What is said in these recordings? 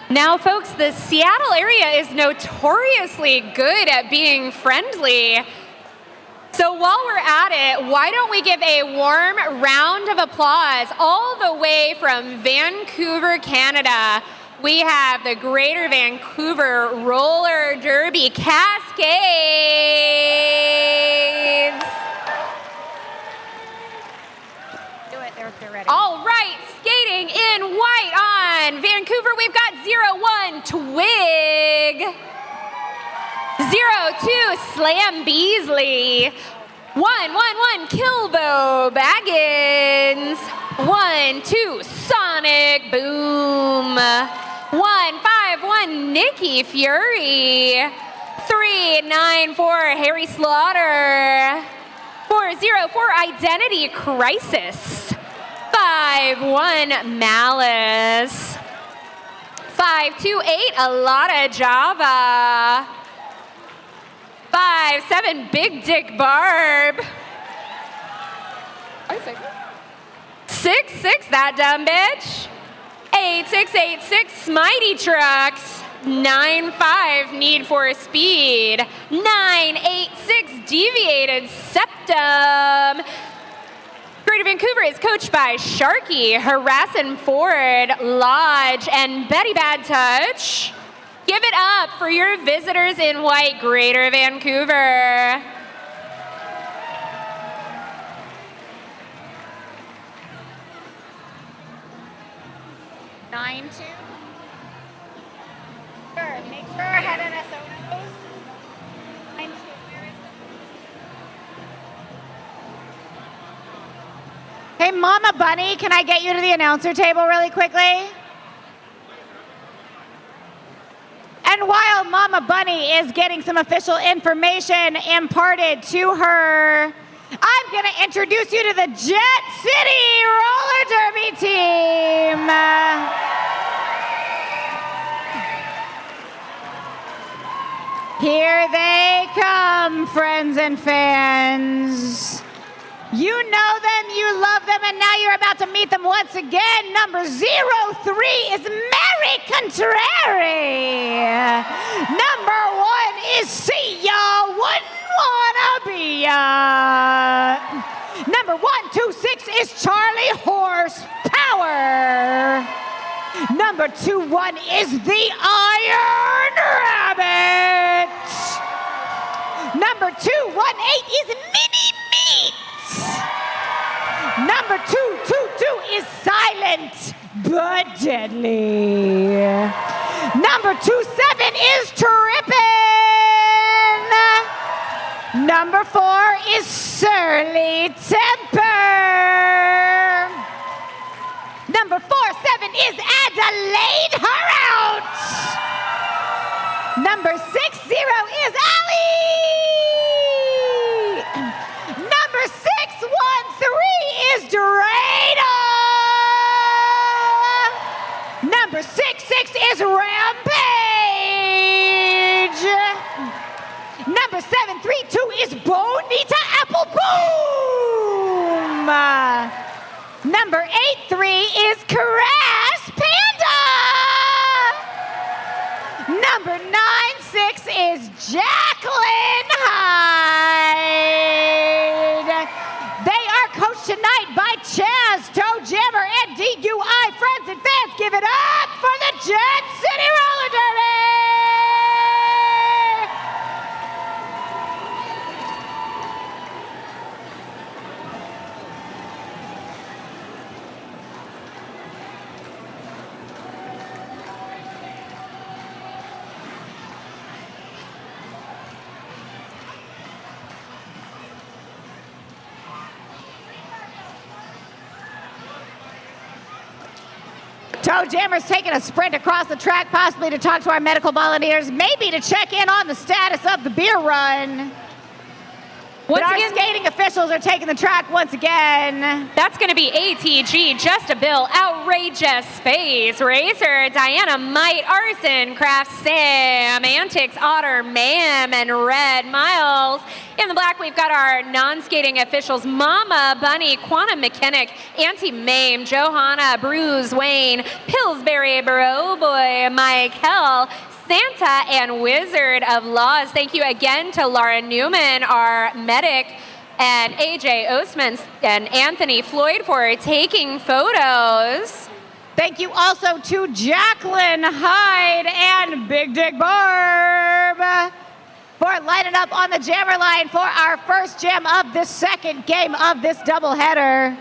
Now, folks, the Seattle area is notoriously good at being friendly. So while we're at it, why don't we give a warm round of applause all the way from Vancouver, Canada. We have the Greater Vancouver Roller Derby Cascades. Do it, they're ready. All right, skating in white on Vancouver, we've got 0-1 Twig. 0-2 Slam Beasley. 1-1-1 Kilbo Baggins. 1-2 Sonic Boom. 1-5-1 Nikki Fury. 3-9-4 Harry Slaughter. 4-0-4 Identity Crisis. 5-1 Malice. 5-2-8 Alada Java. 5-7 Big Dick Barb. 6-6 That Dumb Bitch. 8-6 Smitey Trucks. 9-5 Need for Speed. 9-8-6 Deviated Septum. Greater Vancouver is coached by Sharky, Harrison Ford, Lodge, and Betty Bad Touch. Give it up for your visitors in white, Greater Vancouver. Nine, two. Sure, make sure I had an SO. 9-2, where is it? Hey, Mama Bunny, can I get you to the announcer table really quickly? And while Mama Bunny is getting some official information imparted to her, I'm going to introduce you to the Jet City Roller Derby team. Here they come, friends and fans. You know them, you love them, and now you're about to meet them once again. Number 03 is Mary Contrary. Number 1 is See Ya, Wouldn't Wanna Be Ya. Number 126 is Charlie Horsepower. Number 21 is the Iron Rabbit. Number 218 is Mini Meat. Number 222 is Silent but Deadly. Number 27 is Trippin'. Number 4 is Surly Temper. Number 47 is Adelaide Her Out. Number 60 is Allie. Number 613 is Dorado. Number 66 is Rampage. Number 732 is Bonita Apple Boom. Number 83 is Crash Panda. Number 96 is Jacqueline Hyde. They are coached tonight by Chaz, Toe Jammer, and DUI. Friends and fans, give it up for the Jet City Roller Derby. Toe Jammer's taking a sprint across the track, possibly to talk to our medical volunteers, maybe to check in on the status of the beer run. But Once our again, skating officials are taking the track once again. that's going to be ATG, Just a Bill, Outrageous Space, Racer, Diana, Might, Arson, Craft, Sam, Antics, Otter, Mam, and Red Miles. In the black, we've got our non-skating officials, Mama, Bunny, Quantum Mechanic, Auntie Mame, Johanna, Bruce, Wayne, Pillsbury, Bro Boy, Michael, Santa, and Wizard of Laws. Thank you again to Laura Newman, our medic, and AJ Ostman and Anthony Floyd for taking photos. Thank you also to Jacqueline Hyde and Big Dick Barb for lining up on the jammer line for our first jam of this second game of this doubleheader.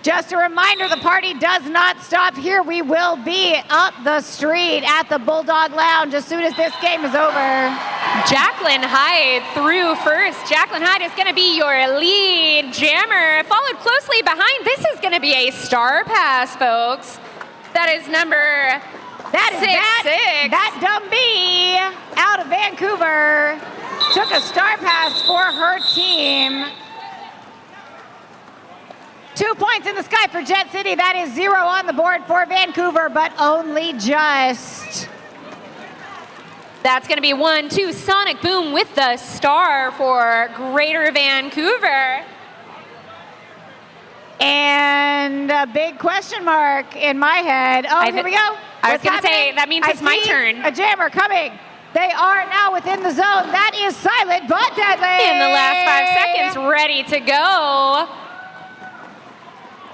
Just a reminder, the party does not stop here. We will be up the street at the Bulldog Lounge as soon as this game is over. Jacqueline Hyde through first. Jacqueline Hyde is going to be your lead jammer, followed closely behind. This is going to be a star pass, folks. That is number six. That dumb bee out of Vancouver took a star pass for her team. 2 points in the sky for Jet City. That is 0 on the board for Vancouver, but only just. That's going to be 1-2 Sonic Boom with the star for Greater Vancouver. And a big question mark in my head. Oh, here we go. I was going to say, that means it's my turn. A jammer coming. They are now within the zone. That is silent but deadly. In the last 5 seconds, ready to go.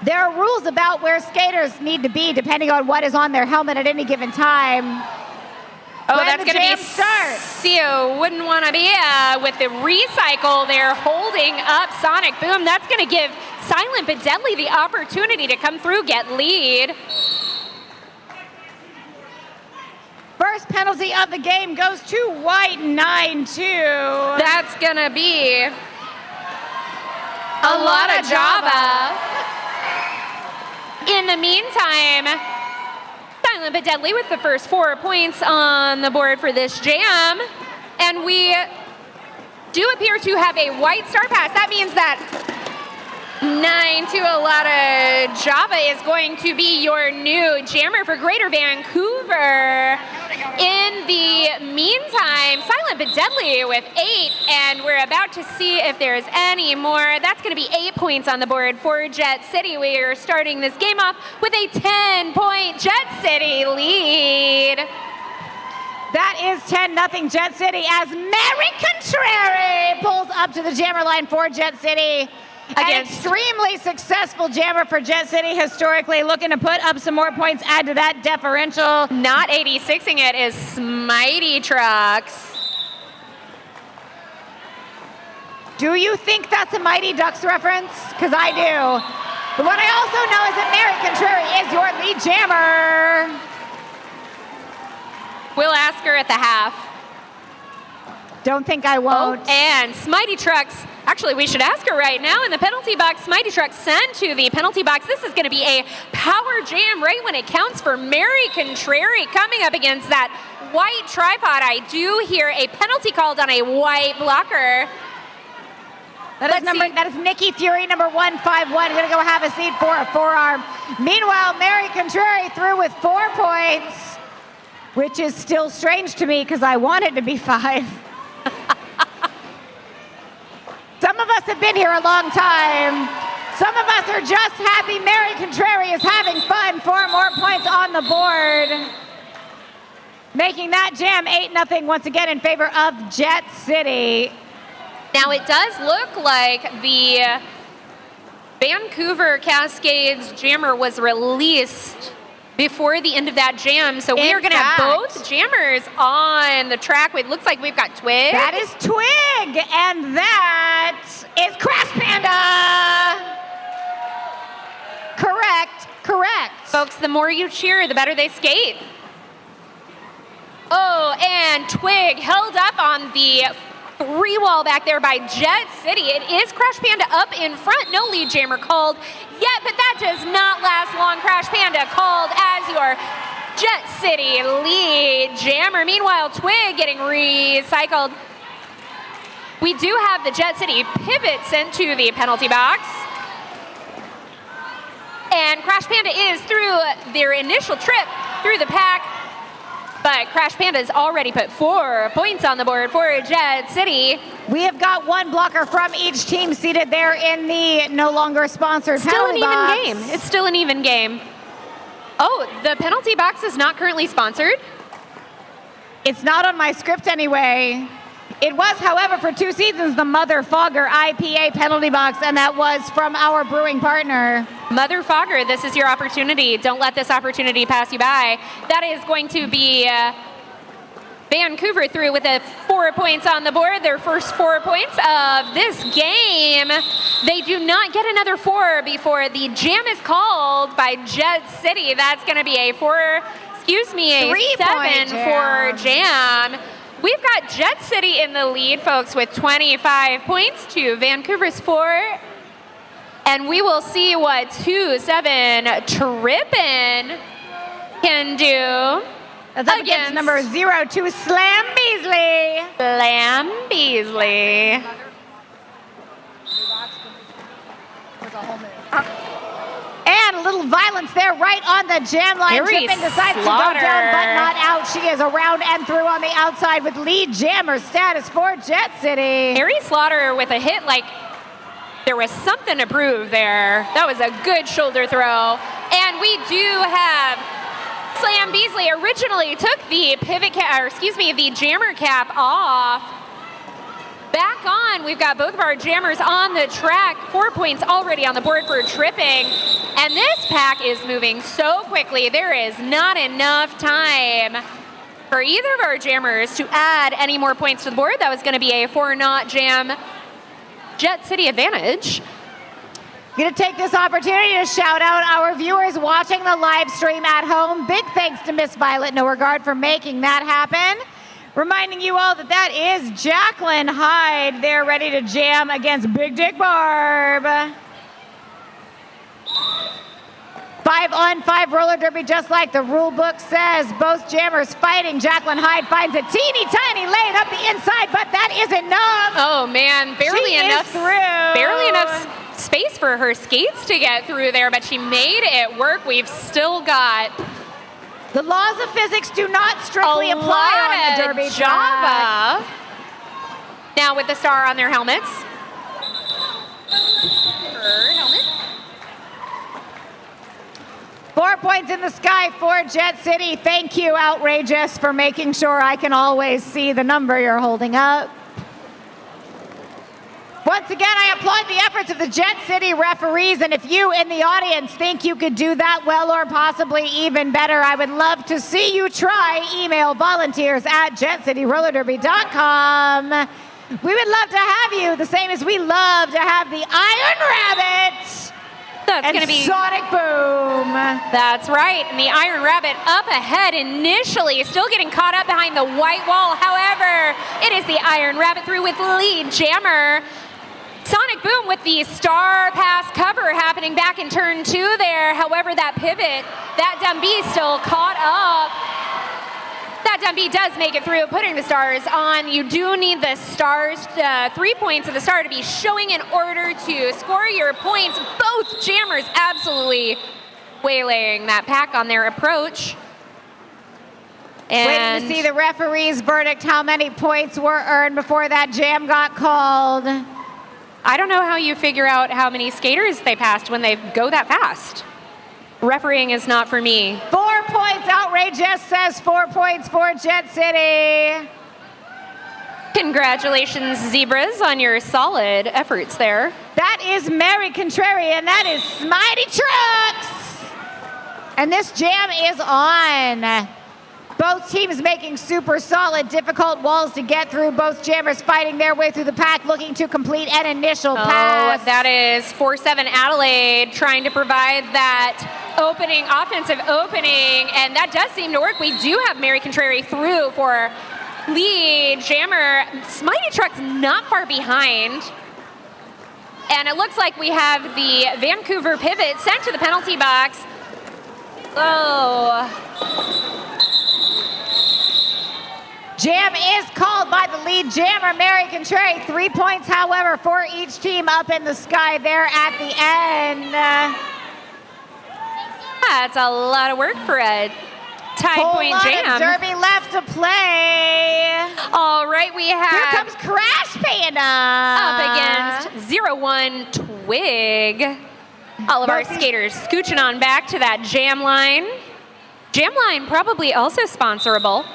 There are rules about where skaters need to be depending on what is on their helmet at any given time. Oh, when that's going to be Sio. Wouldn't want to be with the recycle there holding up Sonic Boom. That's going to give Silent but Deadly the opportunity to come through, get lead. First penalty of the game goes to White 9-2. That's going to be a lot of Java. In the meantime, Silent but Deadly with the first 4 points on the board for this jam. And we do appear to have a white star pass. That means that 9-2 a lot of Java is going to be your new jammer for Greater Vancouver. In the meantime, Silent but Deadly with 8, and we're about to see if there's any more. That's going to be 8 points on the board for Jet City. We are starting this game off with a 10-point Jet City lead. That is 10-0 Jet City as Mary Contrary pulls up to the jammer line for Jet City. An extremely successful jammer for Jet City historically, looking to put up some more points, add to that differential. Not 86ing it is Smitey Trucks. Do you think that's a Mighty Ducks reference? Because I do. But what I also know is that Mary Contrary is your lead jammer. We'll ask her at the half. Don't think I won't. Oh, and Smitey Trucks, actually we should ask her right now in the penalty box. Smitey Trucks sent to the penalty box. This is going to be a power jam right when it counts for Mary Contrary coming up against that white tripod. I do hear a penalty called on a white blocker. That is Nikki Fury, number 151, going to go have a seat for a forearm. Meanwhile, Mary Contrary through with 4 points, which is still strange to me because I want it to be 5. Some of us have been here a long time. Some of us are just happy Mary Contrary is having fun. 4 more points on the board. Making that jam 8-0 once again in favor of Jet City. Now it does look like the Vancouver Cascades jammer was released before the end of that jam. So we are going to have both jammers on the track. It looks like we've got Twig. That is Twig, and that is Crash Panda. Correct. Folks, the more you cheer, the better they skate. Oh, and Twig held up on the 3 wall back there by Jet City. It is Crash Panda up in front. No lead jammer called yet, but that does not last long. Crash Panda called as your Jet City lead jammer. Meanwhile, Twig getting recycled. We do have the Jet City pivot sent to the penalty box. And Crash Panda is through their initial trip through the pack. But Crash Panda's already put 4 points on the board for Jet City. We have got one blocker from each team seated there in the no longer sponsored penalty box. Still an even game. It's still an even game. Oh, the penalty box is not currently sponsored. It's not on my script anyway. It was, however, for 2 seasons, the Mother Fogger IPA penalty box, and that was from our brewing partner. Mother Fogger, this is your opportunity. Don't let this opportunity pass you by. That is going to be Vancouver through with 4 points on the board, their first 4 points of this game. They do not get another 4 before the jam is called by Jet City. That's going to be a 7 for jam. We've got Jet City in the lead, folks, with 25 points to Vancouver's 4. And we will see what 2-7 Trippin' can do. That's up against number 02, Slam Beasley. Slam Beasley. And a little violence there right on the jam line. Harry Trippin decides to go down, but not out. She is around and through on the outside with lead jammer status for Jet City. Harry Slaughter with a hit like there was something to prove there. That was a good shoulder throw. And we do have Slam Beasley originally took the pivot cap, or excuse me, the jammer cap off. Back on, we've got both of our jammers on the track. 4 points already on the board for Tripping. And this pack is moving so quickly, there is not enough time for either of our jammers to add any more points to the board. That was going to be a 4-0 jam Jet City advantage. I'm going to take this opportunity to shout out our viewers watching the live stream at home. Big thanks to Miss Violet No Regard for making that happen. Reminding you all that is Jacqueline Hyde. They're ready to jam against Big Dick Barb. 5-on-5 roller derby, just like the rule book says. Both jammers fighting. Jacqueline Hyde finds a teeny tiny lane up the inside, but that is enough. Oh man, barely enough space for her skates to get through there, but she made it work. We've still got the laws of physics do not strictly apply on the derby Java. Now with the star on their helmets. Her helmet. 4 points in the sky for Jet City. Thank you, Outrageous, for making sure I can always see the number you're holding up. Once again, I applaud the efforts of the Jet City referees, and if you in the audience think you could do that well or possibly even better, I would love to see you try. Email volunteers@jetcityrollerderby.com. We would love to have you, the same as we love to have the Iron Rabbit. That's going to be Sonic Boom. That's right. And the Iron Rabbit up ahead initially, still getting caught up behind the white wall. However, it is the Iron Rabbit through with lead jammer. Sonic Boom with the star pass cover happening back in turn 2 there. However, that pivot, that Dumby still caught up. That Dumby does make it through, putting the stars on. You do need the stars, 3 points of the star to be showing in order to score your points. Both jammers absolutely waylaying that pack on their approach. And waiting to see the referee's verdict, how many points were earned before that jam got called. I don't know how you figure out how many skaters they passed when they go that fast. Refereeing is not for me. 4 points. Outrageous says 4 points for Jet City. Congratulations, Zebras, on your solid efforts there. That is Mary Contrarian. That is Smitey Trucks. And this jam is on. Both teams making super solid, difficult walls to get through. Both jammers fighting their way through the pack, looking to complete an initial pass. That is 4-7 Adelaide trying to provide that offensive opening, and that does seem to work. We do have Mary Contrary through for lead jammer. Smitey Truck's not far behind. And it looks like we have the Vancouver pivot sent to the penalty box. Jam is called by the lead jammer, Mary Contrary. 3 points, however, for each team up in the sky there at the end. That's a lot of work for a tied-point jam. Whole lot of derby left to play. All right, we have... Here comes Crash Panda. Up against 0-1 Twig. All of our skaters scooching on back to that jam line. Jam line probably also sponsorable.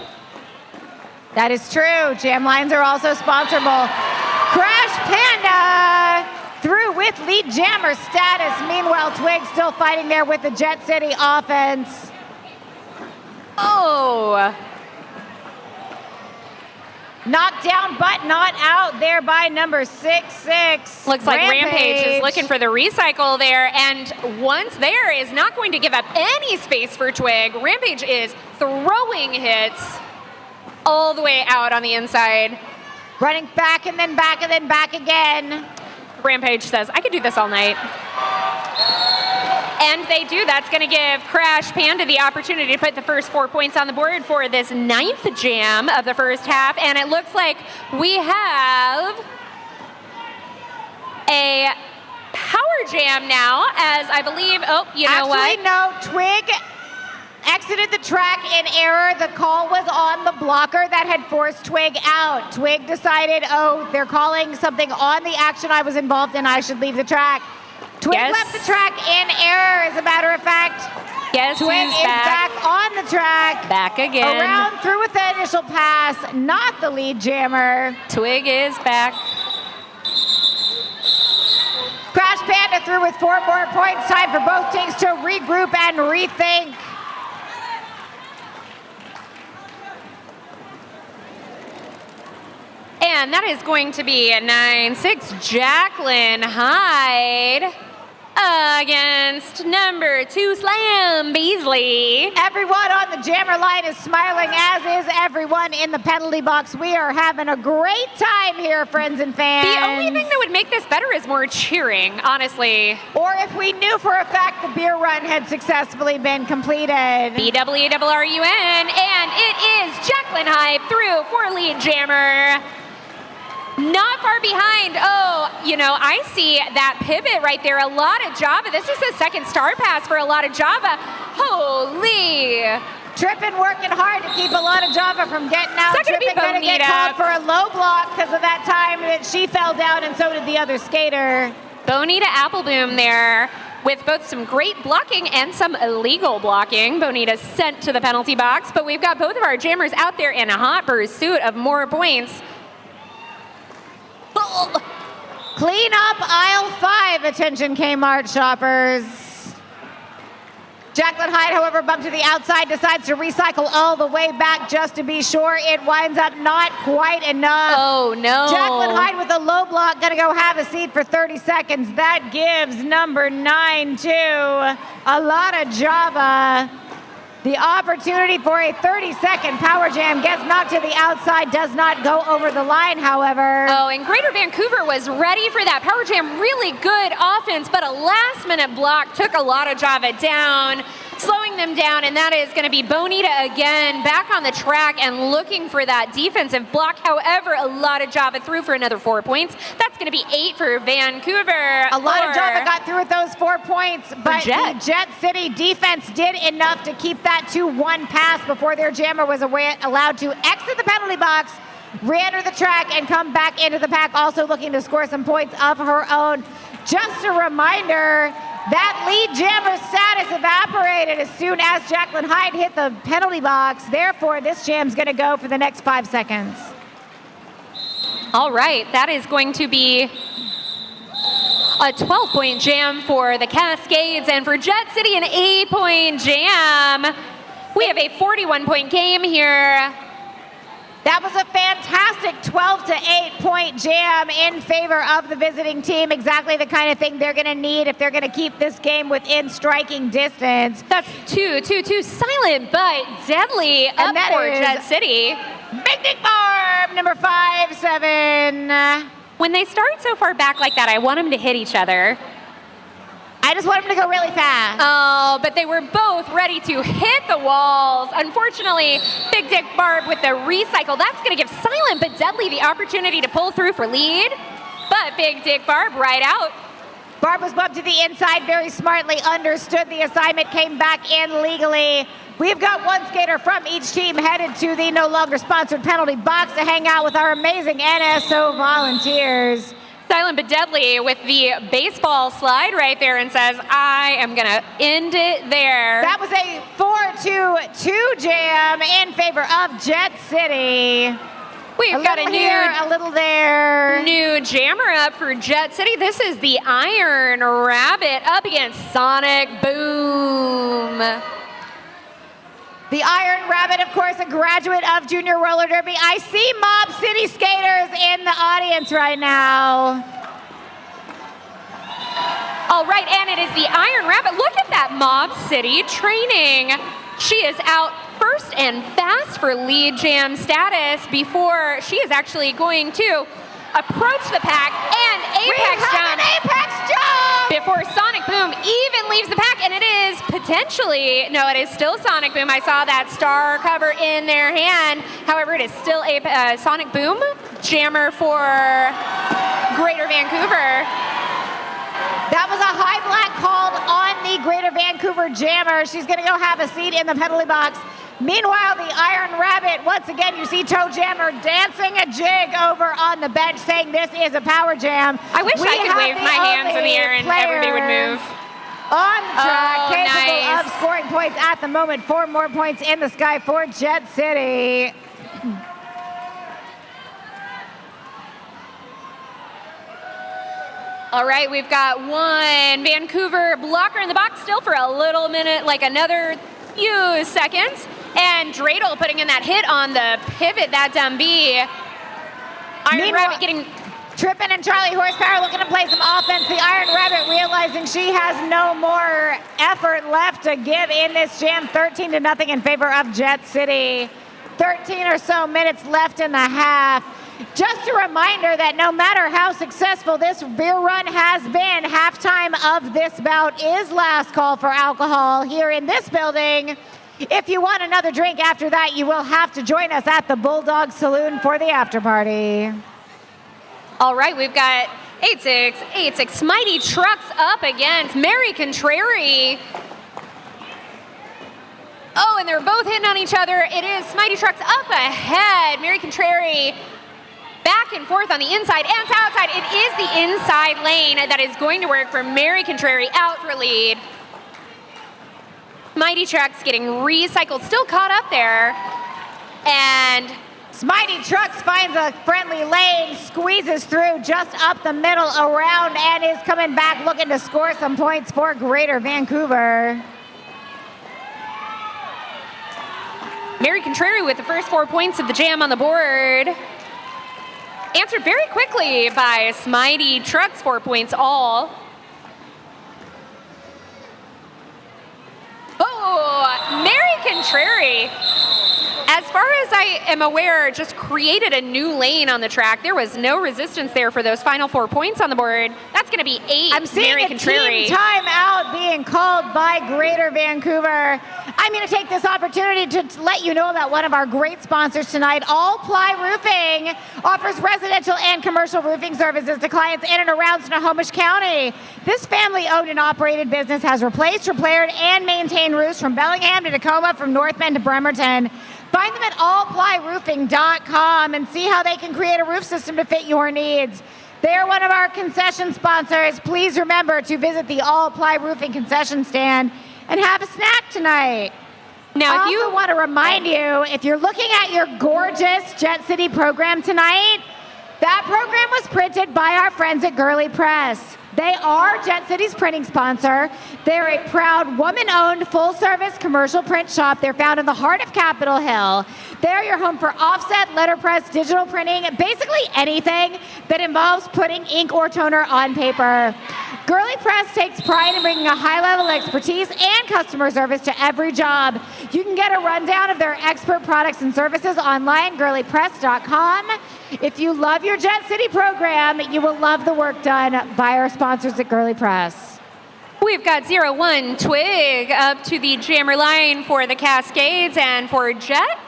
That is true. Jam lines are also sponsorable. Crash Panda through with lead jammer status. Meanwhile, Twig still fighting there with the Jet City offense. Oh. Knocked down but not out there by number 6-6. Looks like Rampage is looking for the recycle there, and once there is not going to give up any space for Twig. Rampage is throwing hits all the way out on the inside. Running back and then back and then back again. Rampage says, I could do this all night. And they do. That's going to give Crash Panda the opportunity to put the first 4 points on the board for this 9th jam of the first half. And it looks like we have a power jam now, as I believe, oh, you know what? Actually, no, Twig exited the track in error. The call was on the blocker that had forced Twig out. Twig decided, oh, they're calling something on the action I was involved in. I should leave the track. Twig left the track in error, as a matter of fact. Yes, Twig is back on the track. Back again. Around through with the initial pass, not the lead jammer. Twig is back. Crash Panda through with 4 more points. Time for both teams to regroup and rethink. And that is going to be a 9-6 Jacqueline Hyde against number 2 Slam Beasley. Everyone on the jammer line is smiling, as is everyone in the penalty box. We are having a great time here, friends and fans. The only thing that would make this better is more cheering, honestly. Or if we knew for a fact the beer run had successfully been completed. BWRUN, and it is Jacqueline Hyde through for lead jammer. Not far behind. Oh, you know, I see that pivot right there. A lot of Java. This is the second star pass for a lot of Java. Holy. Trippin' working hard to keep a lot of Java from getting out. Trippin' gonna get called for a low block because of that time that she fell down, and so did the other skater. Bonita Appleboom there with both some great blocking and some illegal blocking. Bonita sent to the penalty box, but we've got both of our jammers out there in a hot pursuit of more points. Clean up aisle 5, attention Kmart shoppers. Jacqueline Hyde, however, bumped to the outside, decides to recycle all the way back just to be sure. It winds up not quite enough. Oh, no. Jacqueline Hyde with a low block, gonna go have a seat for 30 seconds. That gives number 9-2 a lot of Java. The opportunity for a 30-second power jam gets knocked to the outside, does not go over the line, however. Oh, and Greater Vancouver was ready for that power jam. Really good offense, but a last-minute block took a lot of Java down, slowing them down, and that is going to be Bonita again, back on the track and looking for that defensive block. However, a lot of Java through for another 4 points. That's going to be 8 for Vancouver. A lot of Java got through with those 4 points, but the Jet City defense did enough to keep that 2-1 pass before their jammer was allowed to exit the penalty box, re-enter the track, and come back into the pack, also looking to score some points of her own. Just a reminder, that lead jammer status evaporated as soon as Jacqueline Hyde hit the penalty box. Therefore, this jam's going to go for the next 5 seconds. All right, that is going to be a 12-point jam for the Cascades, and for Jet City, an 8-point jam. We have a 41-point game here. That was a fantastic 12 to 8-point jam in favor of the visiting team. Exactly the kind of thing they're going to need if they're going to keep this game within striking distance. That's 2-2-2, silent but deadly up for Jet City. Big Dick Barb, number 5-7. When they start so far back like that, I want them to hit each other. I I just want them to go really fast. Oh, but they were both ready to hit the walls. Unfortunately, Big Dick Barb with the recycle. That's going to give Silent but Deadly the opportunity to pull through for lead. But Big Dick Barb right out. Barb was bumped to the inside, very smartly understood the assignment, came back in legally. We've got one skater from each team headed to the no longer sponsored penalty box to hang out with our amazing NSO volunteers. Silent but Deadly with the baseball slide right there and says, I am going to end it there. That was a 4-2-2 jam in favor of Jet City. We've got a little there. New jammer up for Jet City. This is the Iron Rabbit up against Sonic Boom. The Iron Rabbit, of course, a graduate of Junior Roller Derby. I see Mob City skaters in the audience right now. All right, and it is the Iron Rabbit. Look at that Mob City training. She is out first and fast for lead jam status before she is actually going to approach the pack and apex jump. An apex jump! Before Sonic Boom even leaves the pack, and it is potentially, no, it is still Sonic Boom. I saw that star cover in their hand. However, it is still a Sonic Boom jammer for Greater Vancouver. That was a high black called on the Greater Vancouver jammer. She's going to go have a seat in the penalty box. Meanwhile, the Iron Rabbit, once again, you see Toe Jammer dancing a jig over on the bench saying this is a power jam. I wish I could wave my hands in the air and everybody would move. On the track, capable nice. of scoring points at the moment. 4 more points in the sky for Jet City. All right, we've got one Vancouver blocker in the box still for a little minute, like another few seconds. And Dreidel putting in that hit on the pivot, that dumb B. Iron Rabbit getting... Trippin' and Charlie Horsepower looking to play some offense. The Iron Rabbit realizing she has no more effort left to give in this jam. 13-0 in favor of Jet City. 13 or so minutes left in the half. Just a reminder that no matter how successful this beer run has been, halftime of this bout is last call for alcohol here in this building. If you want another drink after that, you will have to join us at the Bulldog Saloon for the after party. All right, we've got 8686 Mighty Trucks up against Mary Contrary. Oh, and they're both hitting on each other. It is Mighty Trucks up ahead. Mary Contrary back and forth on the inside and outside. It is the inside lane that is going to work for Mary Contrary out for lead. Mighty Trucks getting recycled, still caught up there. And Mighty Trucks finds a friendly lane, squeezes through just up the middle around, and is coming back looking to score some points for Greater Vancouver. Mary Contrary with the first 4 points of the jam on the board. Answered very quickly by Mighty Trucks, 4 points all. Oh, Mary Contrary, as far as I am aware, just created a new lane on the track. There was no resistance there for those final 4 points on the board. That's going to be 8. I'm seeing Mary a Contrary. team timeout being called by Greater Vancouver. I'm going to take this opportunity to let you know about one of our great sponsors tonight. All Ply Roofing offers residential and commercial roofing services to clients in and around Snohomish County. This family-owned and operated business has replaced, repaired, and maintained roofs from Bellingham to Tacoma, from North Bend to Bremerton. Find them at allplyroofing.com and see how they can create a roof system to fit your needs. They're one of our concession sponsors. Please remember to visit the All Ply Roofing concession stand and have a snack tonight. Now, I also want to remind you, if you're looking at your gorgeous Jet City program tonight, that program was printed by our friends at Girly Press. They are Jet City's printing sponsor. They're a proud woman-owned full-service commercial print shop. They're found in the heart of Capitol Hill. They're your home for offset, letterpress, digital printing, basically anything that involves putting ink or toner on paper. Girly Press takes pride in bringing a high level of expertise and customer service to every job. You can get a rundown of their expert products and services online, girlypress.com. If you love your Jet City program, you will love the work done by our sponsors at Girly Press. We've got 0-1 Twig up to the jammer line for the Cascades, and for Jet,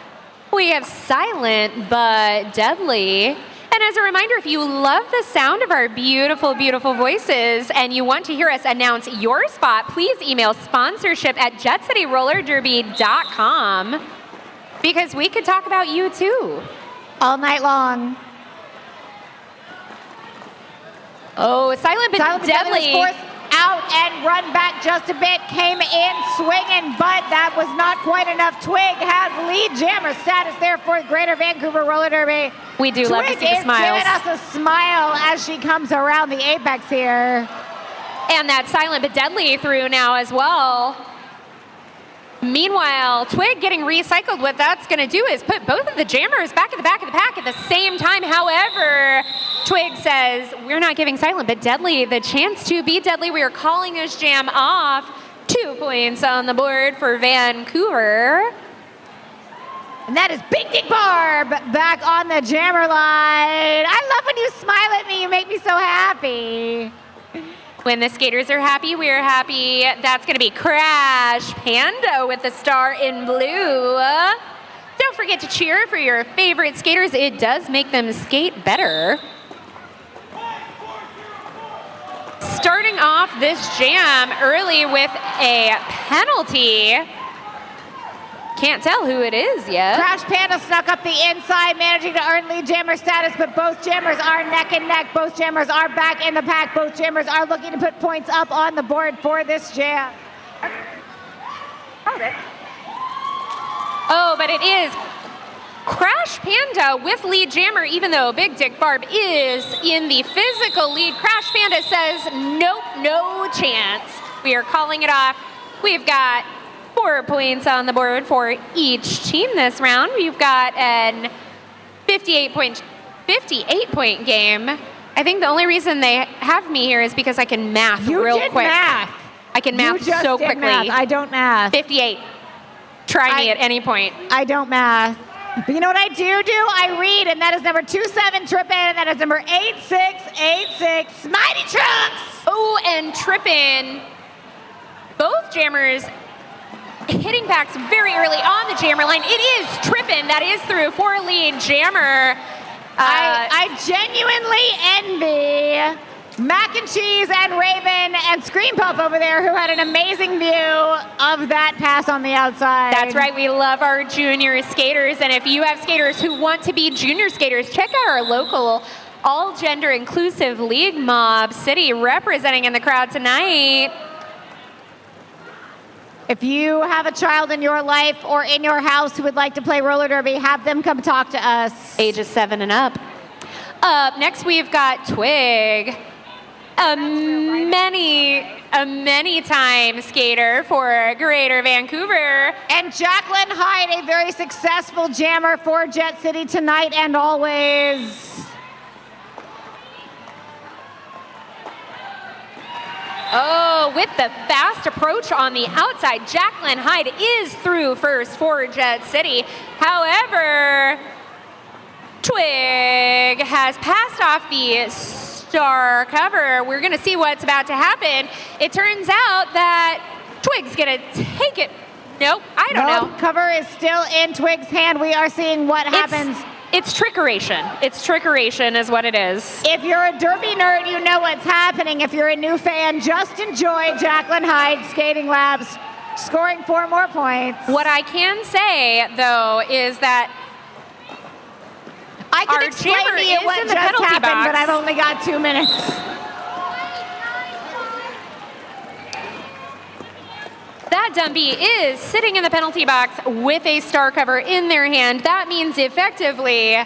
we have Silent but Deadly. And as a reminder, if you love the sound of our beautiful, beautiful voices and you want to hear us announce your spot, please email sponsorship@jetcityrollerderby.com because we could talk about you too. All night long. Oh, Silent but Deadly. Was forced out and run back just a bit. Came in swinging, but that was not quite enough. Twig has lead jammer status there for Greater Vancouver Roller Derby. We do love to see the smiles. Twig is giving us a smile as she comes around the apex here. And that Silent but Deadly through now as well. Meanwhile, Twig getting recycled. What that's going to do is put both of the jammers back at the back of the pack at the same time. However, Twig says, we're not giving Silent but Deadly the chance to be deadly. We are calling this jam off. 2 points on the board for Vancouver. And that is Big Dick Barb back on the jammer line. I love when you smile at me. You make me so happy. When the skaters are happy, we're happy. That's going to be Crash Panda with the star in blue. Don't forget to cheer for your favorite skaters. It does make them skate better. Starting off this jam early with a penalty. Can't tell who it is yet. Crash Panda snuck up the inside, managing to earn lead jammer status, but both jammers are neck and neck. Both jammers are back in the pack. Both jammers are looking to put points up on the board for this jam. Oh, but it is Crash Panda with lead jammer, even though Big Dick Barb is in the physical lead. Crash Panda says, nope, no chance. We are calling it off. We've got 4 points on the board for each team this round. We've got an 58-point game. I think the only reason they have me here is because I can math real quick. Math. I can math so quickly. Math. I don't math. 58. Try me at any point. I don't math. But you know what I do? I read, and that is number 27 Trippin', and that is number 8686 Mighty Trunks. Oh, and Trippin'. Both jammers hitting packs very early on the jammer line. It is Trippin' that is through for lead jammer. I genuinely envy Mac and Cheese and Raven and Scream Puff over there, who had an amazing view of that pass on the outside. That's right. We love our junior skaters. And if you have skaters who want to be junior skaters, check out our local all-gender inclusive league, Mob City, representing in the crowd tonight. If you have a child in your life or in your house who would like to play roller derby, have them come talk to us. Ages 7 and up. Up next, we've got Twig, a many-time skater for Greater Vancouver. And Jacqueline Hyde, a very successful jammer for Jet City tonight and always. Oh, with the fast approach on the outside, Jacqueline Hyde is through first for Jet City. However, Twig has passed off the star cover. We're going to see what's about to happen. It turns out that Twig's going to take it. Nope, I don't know. Cover is still in Twig's hand. We are seeing what happens. It's trickeration. It's trickeration is what it is. If you're a derby nerd, you know what's happening. If you're a new fan, just enjoy Jacqueline Hyde's skating laps, scoring 4 more points. What I can say, though, is that I can explain to you what just happened, but I've only got 2 minutes. That Dumby is sitting in the penalty box with a star cover in their hand. That means effectively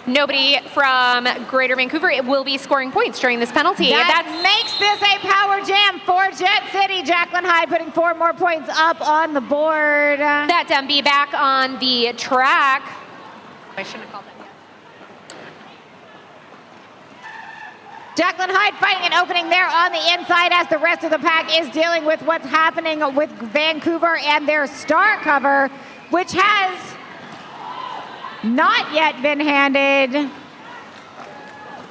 nobody from Greater Vancouver will be scoring points during this penalty. That makes this a power jam for Jet City. Jacqueline Hyde putting 4 more points up on the board. That Dumby back on the track. I shouldn't have called that. Jacqueline Hyde finding an opening there on the inside as the rest of the pack is dealing with what's happening with Vancouver and their star cover, which has not yet been handed.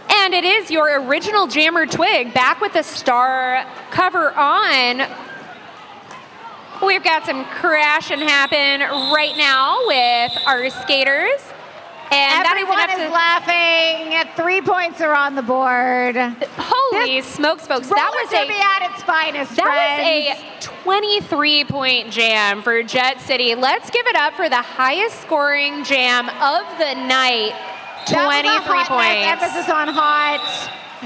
And And it is your original jammer twig, back with the star cover on. We've got some crash and happen right now with our skaters. And everyone is laughing. 3 points are on the board. Holy smokes, folks. That was at its finest, That was a 23-point jam for Jet City. Let's give it up for the highest scoring jam of the night. 23 points. Emphasis on hot.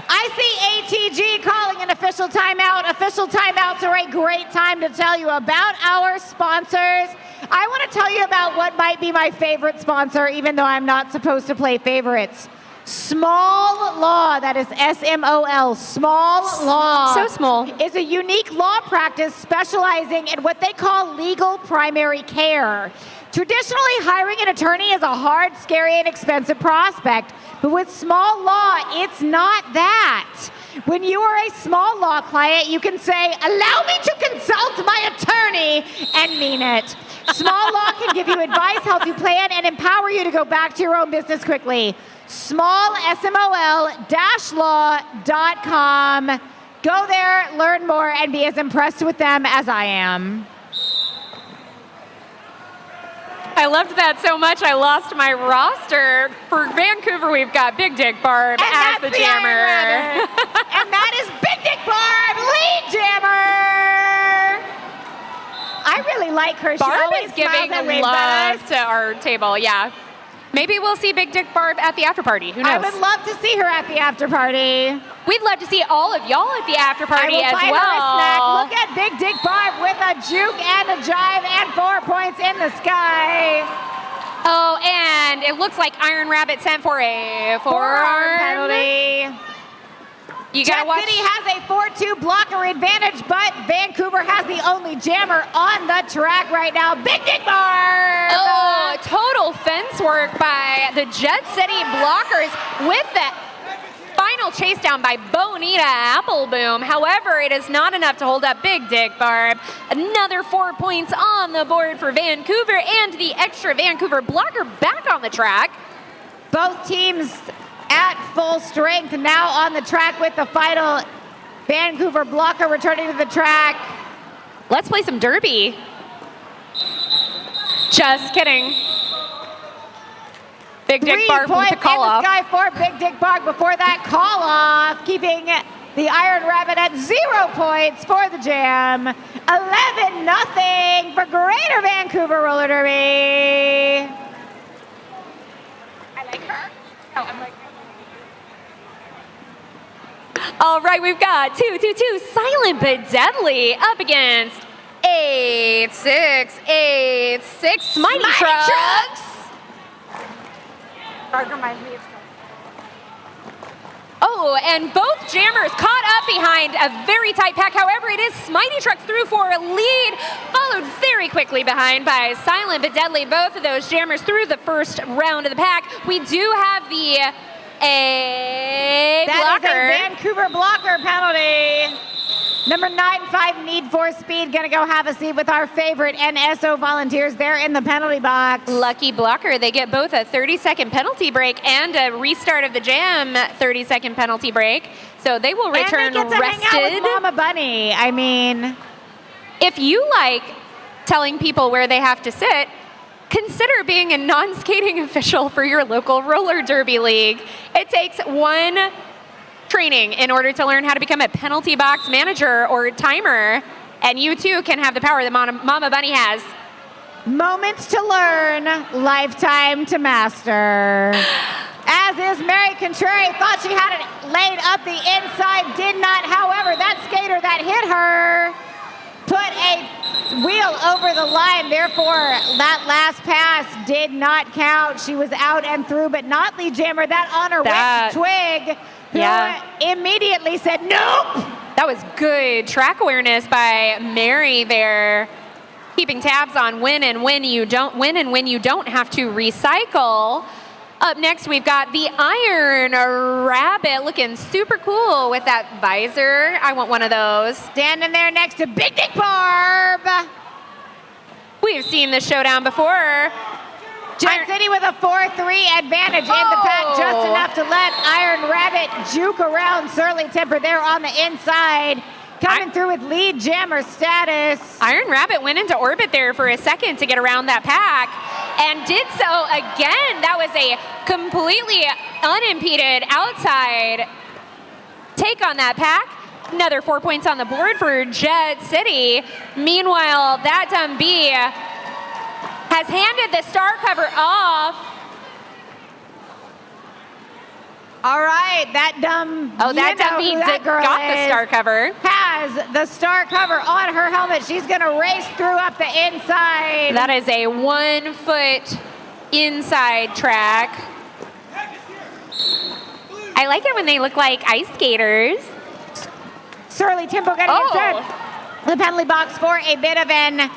I see ATG calling an official timeout. Official timeouts are a great time to tell you about our sponsors. I want to tell you about what might be my favorite sponsor, even though I'm not supposed to play favorites. Small Law, that is SMOL, Small Law. So small. Is a unique law practice specializing in what they call legal primary care. Traditionally, hiring an attorney is a hard, scary, and expensive prospect. But with Small Law, it's not that. When you are a small law client, you can say, "Allow me to consult my attorney," and mean it. Small Law can give you advice, help you plan, and empower you to go back to your own business quickly. smallsmol-law.com. Go there, learn more, and be as impressed with them as I am. I loved that so much, I lost my roster. For Vancouver, we've got Big Dick Barb as the jammer. And that is Big Dick Barb, lead jammer. I really like her. Barb she is giving love to our table, yeah. Maybe we'll see Big Dick Barb at the after party. Who knows? I would love to see her at the after party. We'd love to see all of y'all at the after party as I will buy well. her a snack. Look at Big Dick Barb with a juke and a jive and 4 points in the sky. Oh, and it looks like Iron Rabbit sent for a forearm penalty. You gotta watch. Jet City has a 4-2 blocker advantage, but Vancouver has the only jammer on the track right now. Big Dick Barb! Oh, total fence work by the Jet City blockers with that final chase down by Bonita Appleboom. However, it is not enough to hold up Big Dick Barb. Another 4 points on the board for Vancouver, and the extra Vancouver blocker back on the track. Both teams at full strength now on the track with the final Vancouver blocker returning to the track. Let's play some derby. Just kidding. Big Dick Barb with the call off. 3 points in the sky for Big Dick Barb before that call off, keeping the Iron Rabbit at 0 points for the jam. 11-0 for Greater Vancouver Roller Derby. I like her. Oh, I'm like. All right, we've got 2-2-2 Silent but Deadly up against 8-6-8-6 Mighty Trucks. Reminds me of. Oh, and both jammers caught up behind a very tight pack. However, it is Mighty Trucks through for a lead, followed very quickly behind by Silent but Deadly. Both of those jammers through the first round of the pack. We do have the blocker. That is a Vancouver blocker penalty. Number 9-5 Need for Speed gonna go have a seat with our favorite NSO volunteers there in the penalty box. Lucky blocker. They get both a 30-second penalty break and a restart of the jam 30-second penalty break. So they will return and they get to rested. hang out with Mama Bunny. I mean, if you like telling people where they have to sit, consider being a non-skating official for your local roller derby league. It takes one training in order to learn how to become a penalty box manager or timer, and you too can have the power that Mama Bunny has. Moments to learn, lifetime to master. As is Mary Contrary, thought she had it laid up the inside, did not. However, that skater that hit her put a wheel over the line, therefore that last pass did not count. She was out and through, but not lead jammer. That on her with Twig, who immediately said, nope. That was good track awareness by Mary there, keeping tabs on when and when you don't have to recycle. Up next, we've got the Iron Rabbit, looking super cool with that visor. I want one of those. Standing there next to Big Dick Barb. We've seen this showdown before. Jet City with a 4-3 advantage in the pack, just enough to let Iron Rabbit juke around Surly Temper there on the inside. Coming through with lead jammer status. Iron Rabbit went into orbit there for a second to get around that pack and did so again. That was a completely unimpeded outside take on that pack. Another 4 points on the board for Jet City. Meanwhile, that dumb bee has handed the star cover off. All right, that dumb. That dumb bee got the star cover. Has the star cover on her helmet. She's going to race through up the inside. That is a 1 foot inside track. I like it when they look like ice skaters. Surly Tempo getting inside the penalty box for a bit of an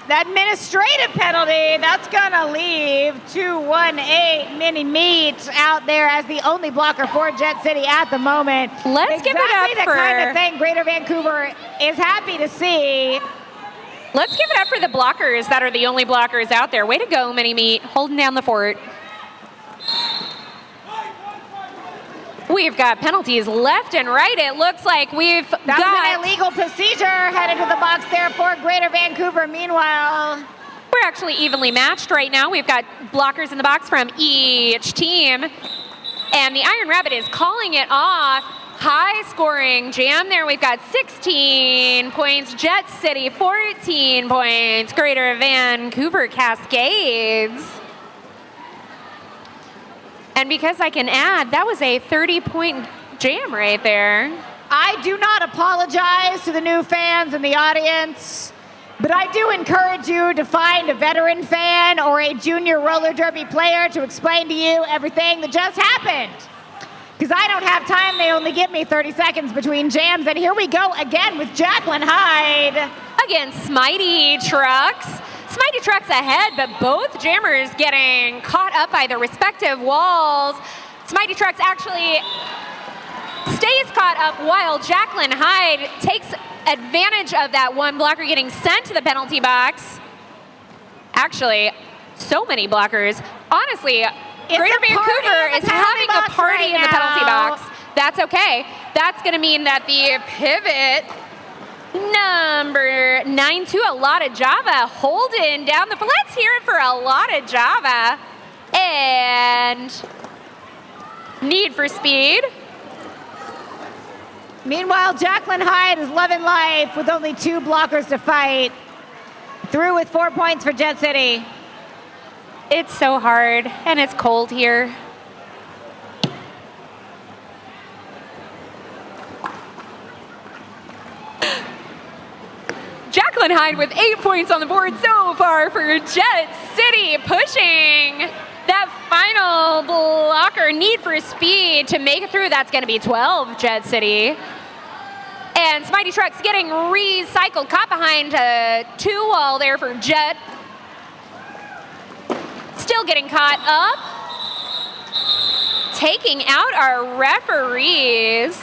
administrative penalty. That's going to leave 218 Mini Meat out there as the only blocker for Jet City at the moment. Let's give it up the for kind of thing Greater Vancouver is happy to see. Let's give it up for the blockers that are the only blockers out there. Way to go, Mini Meat, holding down the fort. We've got penalties left and right. It looks like we've got an illegal procedure headed to the box there for Greater Vancouver. Meanwhile, we're actually evenly matched right now. We've got blockers in the box from each team. And the Iron Rabbit is calling it off. High scoring jam there. We've got 16 points. Jet City, 14 points. Greater Vancouver Cascades. And because I can add, that was a 30-point jam right there. I do not apologize to the new fans in the audience, but I do encourage you to find a veteran fan or a junior roller derby player to explain to you everything that just happened. Because I don't have time. They only give me 30 seconds between jams. And here we go again with Jacqueline Hyde. Against Smitey Trucks. Smitey Trucks ahead, but both jammers getting caught up by their respective walls. Smitey Trucks actually stays caught up while Jacqueline Hyde takes advantage of that one blocker getting sent to the penalty box. Actually, so many blockers. Honestly, Greater Vancouver is having a party in the penalty box. That's okay. That's going to mean that the pivot number 9-2, a lot of Java holding down the. Let's hear it for a lot of Java. And Need for Speed. Meanwhile, Jacqueline Hyde is loving life with only 2 blockers to fight. Through with 4 points for Jet City. It's so hard, and it's cold here. Jacqueline Hyde with 8 points on the board so far for Jet City, pushing that final blocker. Need for Speed to make it through. That's going to be 12, Jet City. And Smitey Trucks getting recycled, caught behind a 2-wall there for Jet. Still getting caught up. Taking out our referees.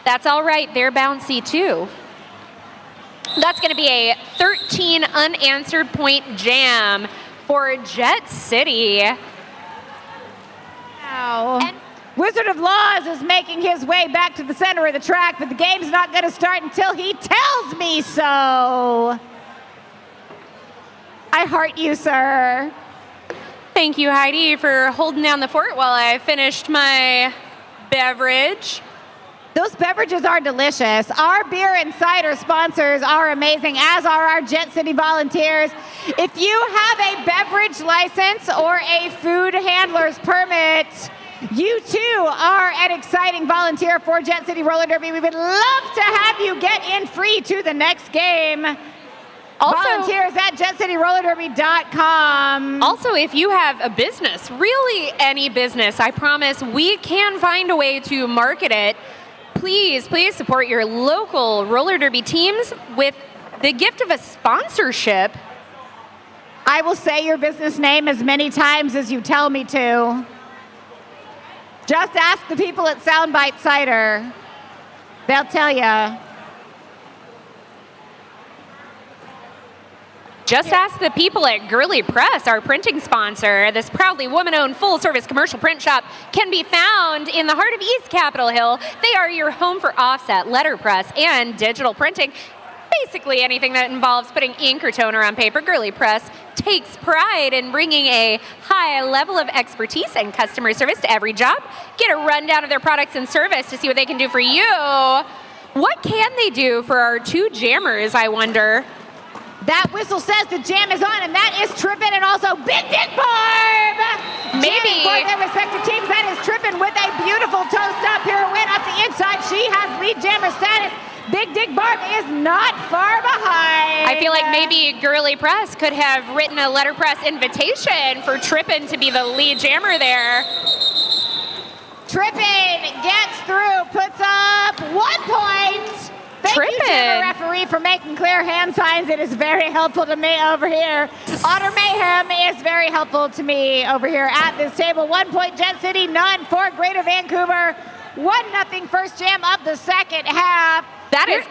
That's all right, they're bouncy too. That's going to be a 13 unanswered point jam for Jet City. Wow. And Wizard of Laws is making his way back to the center of the track, but the game's not going to start until he tells me so. I heart you, sir. Thank you, Heidi, for holding down the fort while I finished my beverage. Those beverages are delicious. Our beer and cider sponsors are amazing, as are our Jet City volunteers. If you have a beverage license or a food handler's permit, you too are an exciting volunteer for Jet City Roller Derby. We would love to have you get in free to the next game. Also, volunteers at jetcityrollerderby.com. Also, if you have a business, really any business, I promise we can find a way to market it. Please support your local roller derby teams with the gift of a sponsorship. I will say your business name as many times as you tell me to. Just ask the people at Soundbite Cider. They'll tell you. Just ask the people at Girly Press, our printing sponsor. This proudly woman-owned full-service commercial print shop can be found in the heart of East Capitol Hill. They are your home for offset, letterpress, and digital printing. Basically anything that involves putting ink or toner on paper. Girly Press takes pride in bringing a high level of expertise and customer service to every job. Get a rundown of their products and service to see what they can do for you. What can they do for our two jammers, I wonder? That whistle says the jam is on, and that is Trippin and also Big Dick Barb! Maybe. For their respective teams, that is Trippin with a beautiful toast-up pirouette up the inside. She has lead jammer status. Big Dick Barb is not far behind. I feel like maybe Girly Press could have written a letterpress invitation for Trippin to be the lead jammer there. Trippin gets through, puts up 1 point. Thank you, Jammer referee, for making clear hand signs. It is very helpful to me over here. Otter Mayhem is very helpful to me over here at this table. 1 point Jet City, none for Greater Vancouver. 1-0 first jam of the second half. That is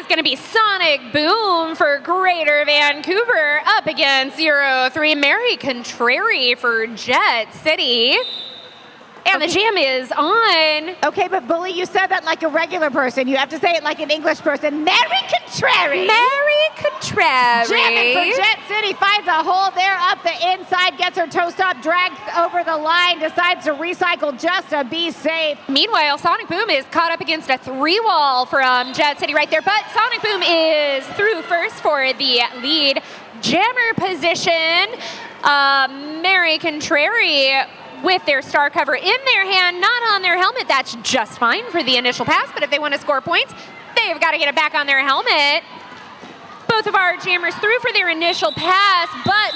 going to be Sonic Boom for Greater Vancouver up against 0-3 Mary Contrary for Jet City. And the jam is on. Okay, but Bully, you said that like a regular person. You have to say it like an English person. Mary Contrary. Mary Contrary. Jamming for Jet City, finds a hole there up the inside, gets her toe stop, dragged over the line, decides to recycle just to be safe. Meanwhile, Sonic Boom is caught up against a 3-wall from Jet City right there, but Sonic Boom is through first for the lead jammer position. Mary Contrary with their star cover in their hand, not on their helmet. That's just fine for the initial pass, but if they want to score points, they've got to get it back on their helmet. Both of our jammers through for their initial pass, but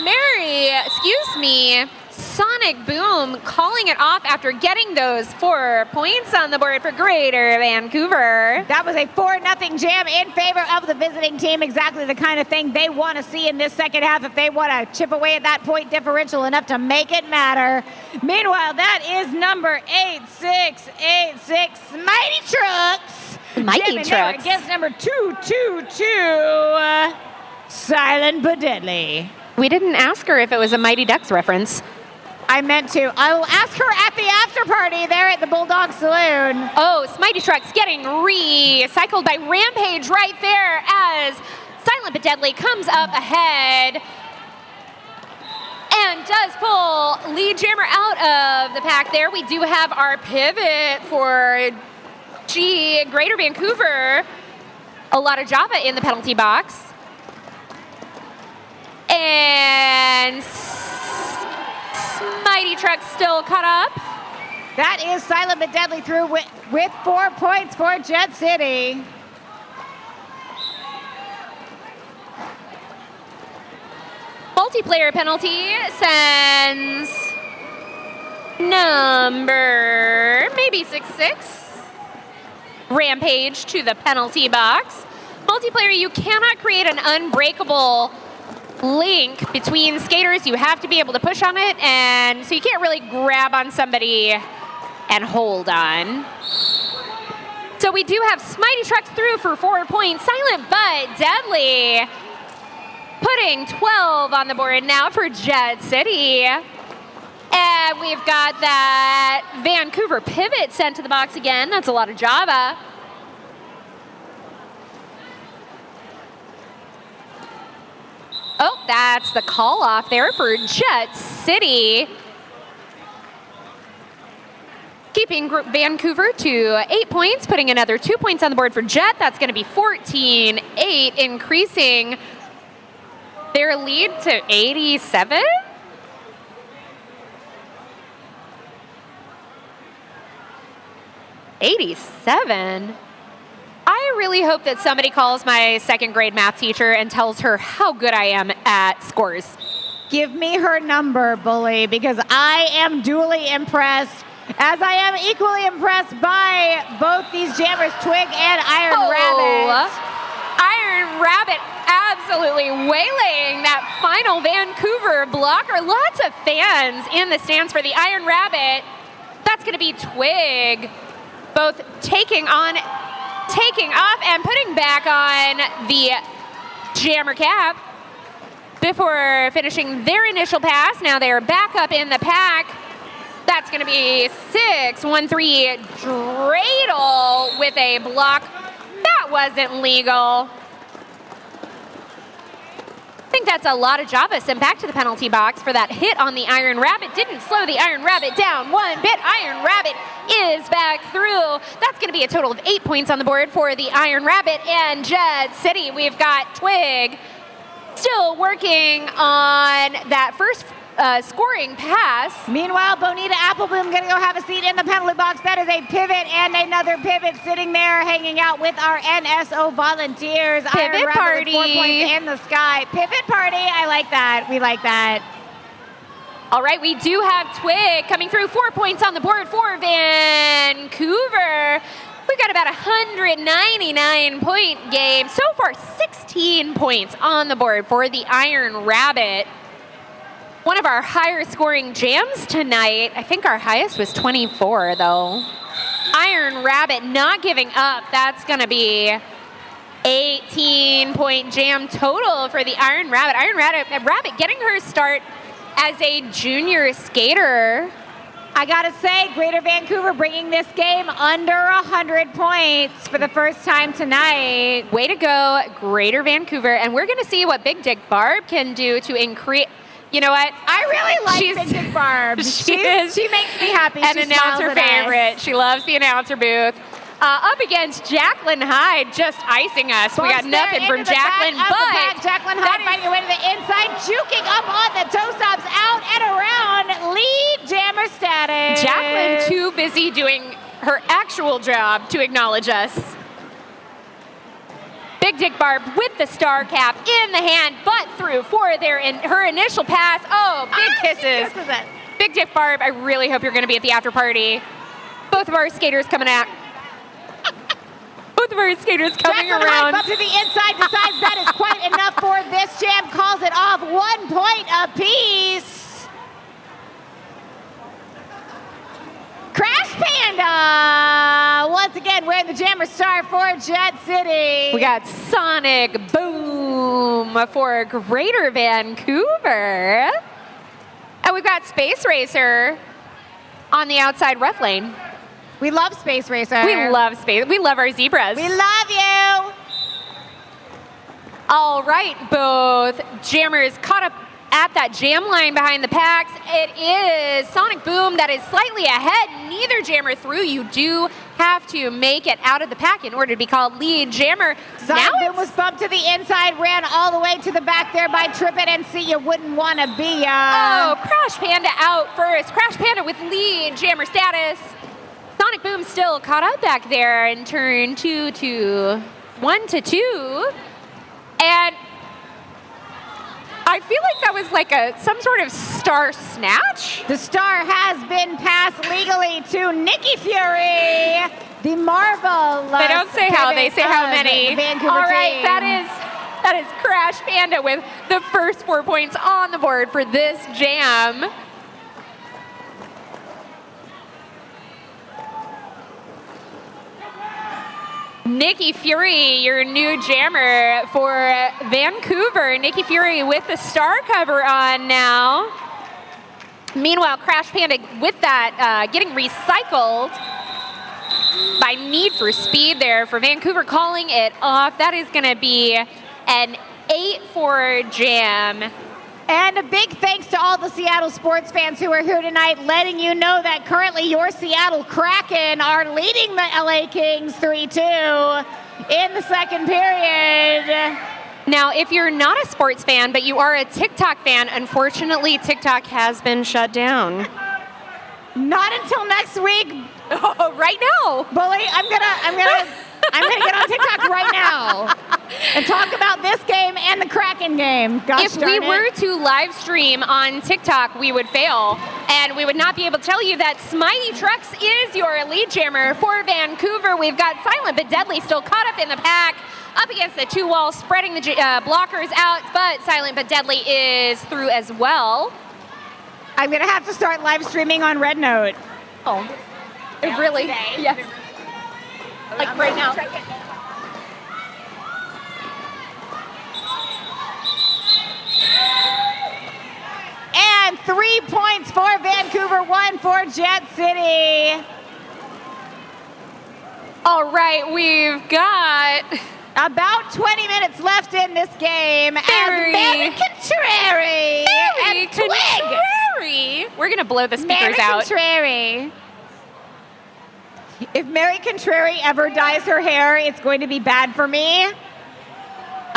Sonic Boom calling it off after getting those 4 points on the board for Greater Vancouver. That was a 4-0 jam in favor of the visiting team. Exactly the kind of thing they want to see in this second half if they want to chip away at that point differential enough to make it matter. Meanwhile, that is number 8686 Mighty Trucks. Mighty Trucks against number 222 Silent but Deadly. We didn't ask her if it was a Mighty Ducks reference. I meant to. I will ask her at the after party there at the Bulldog Saloon. Oh, Mighty Trucks getting recycled by Rampage right there as Silent but Deadly comes up ahead and does pull lead jammer out of the pack there. We do have our pivot for Greater Vancouver. A lot of Java in the penalty box. And Mighty Trucks still caught up. That is Silent but Deadly through with 4 points for Jet City. Multiplayer penalty sends number maybe 6-6 Rampage to the penalty box. Multiplayer, you cannot create an unbreakable link between skaters. You have to be able to push on it, and so you can't really grab on somebody and hold on. So we do have Mighty Trucks through for 4 points. Silent but Deadly putting 12 on the board now for Jet City. And we've got that Vancouver pivot sent to the box again. That's a lot of Java. Oh, that's the call off there for Jet City. Keeping Vancouver to 8 points, putting another 2 points on the board for Jet. That's going to be 14-8, increasing their lead to 87. I really hope that somebody calls my second grade math teacher and tells her how good I am at scores. Give me her number, Bully, because I am duly impressed, as I am equally impressed by both these jammers, Twig and Iron Rabbit. Iron Rabbit absolutely waylaying that final Vancouver blocker. Lots of fans in the stands for the Iron Rabbit. That's going to be Twig, both taking off and putting back on the jammer cap. before finishing their initial pass. Now they're back up in the pack. That's going to be 6-1-3 Dreidel with a block. That wasn't legal. I think that's a lot of Java sent back to the penalty box for that hit on the Iron Rabbit. Didn't slow the Iron Rabbit down one bit. Iron Rabbit is back through. That's going to be a total of 8 points on the board for the Iron Rabbit and Jet City. We've got Twig still working on that first scoring pass. Meanwhile, Bonita Applebloom going to go have a seat in the penalty box. That is a pivot and another pivot sitting there hanging out with our NSO volunteers. Pivot Iron Rabbit party. with 4 points in the sky. Pivot party. I like that. We like that. All right, we do have Twig coming through. 4 points on the board for Vancouver. We've got about a 199-point game. So far, 16 points on the board for the Iron Rabbit. One of our higher scoring jams tonight. I think our highest was 24, though. Iron Rabbit not giving up. That's going to be 18-point jam total for the Iron Rabbit. Iron Rabbit getting her start as a junior skater. I gotta say, Greater Vancouver bringing this game under 100 points for the first time tonight. Way to go, Greater Vancouver. And we're going to see what Big Dick Barb can do to increase. You know what? I really like Big Dick Barb. She makes me happy. An announcer favorite. She loves the announcer booth. Up against Jacqueline Hyde, just icing us. We got nothing from Jacqueline, but Jacqueline Hyde finding her way to the inside, juking up on the toe stops, out and around, lead jammer status. Jacqueline too busy doing her actual job to acknowledge us. Big Dick Barb with the star cap in the hand, but through for her initial pass. Oh, big kisses. Big Dick Barb, I really hope you're going to be at the after party. Both of our skaters coming out. Both of our skaters coming around. Up to the inside, decides that is quite enough for this jam, calls it off 1 point apiece. Crash Panda, once again, wearing the jammer star for Jet City. We got Sonic Boom for Greater Vancouver. And we've got Space Racer on the outside rough lane. We love Space Racer. We love space. We love our zebras. We love you. All right, both jammers caught up at that jam line behind the packs. It is Sonic Boom that is slightly ahead. Neither jammer through. You do have to make it out of the pack in order to be called lead jammer. Sonic Boom was bumped to the inside, ran all the way to the back there by Trip It and See You Wouldn't Want to Be Ya. Oh, Crash Panda out first. Crash Panda with lead jammer status. Sonic Boom still caught up back there in turn 1 to 2. And I feel like that was like some sort of star snatch. The star has been passed legally to Nikki Fury, the marvelous. They don't say how, they say how many. Vancouver All right, team. that is Crash Panda with the first 4 points on the board for this jam. Nikki Fury, your new jammer for Vancouver. Nikki Fury with the star cover on now. Meanwhile, Crash Panda with that getting recycled by Need for Speed there for Vancouver, calling it off. That is going to be an 8-4 jam. And a big thanks to all the Seattle sports fans who are here tonight, letting you know that currently your Seattle Kraken are leading the LA Kings 3-2 in the second period. Now, if you're not a sports fan, but you are a TikTok fan, unfortunately, TikTok has been shut down. Not until next week. Oh, right now. Bully, I'm gonna get on TikTok right now and talk about this game and the Kraken game. Gosh, if we were to live stream on TikTok, we would fail, and we would not be able to tell you that Smitey Trucks is your lead jammer for Vancouver. We've got Silent but Deadly still caught up in the pack, up against the 2 walls, spreading the blockers out, but Silent but Deadly is through as well. I'm gonna have to start live streaming on Red Note. Oh, it really? Yes. Like right now. 3 points for Vancouver, 1 for Jet City. All right, we've got about 20 minutes left in this game as Mary Contrary and Twig. We're going to blow the speakers out. Contrary. If Mary Contrary ever dyes her hair, it's going to be bad for me.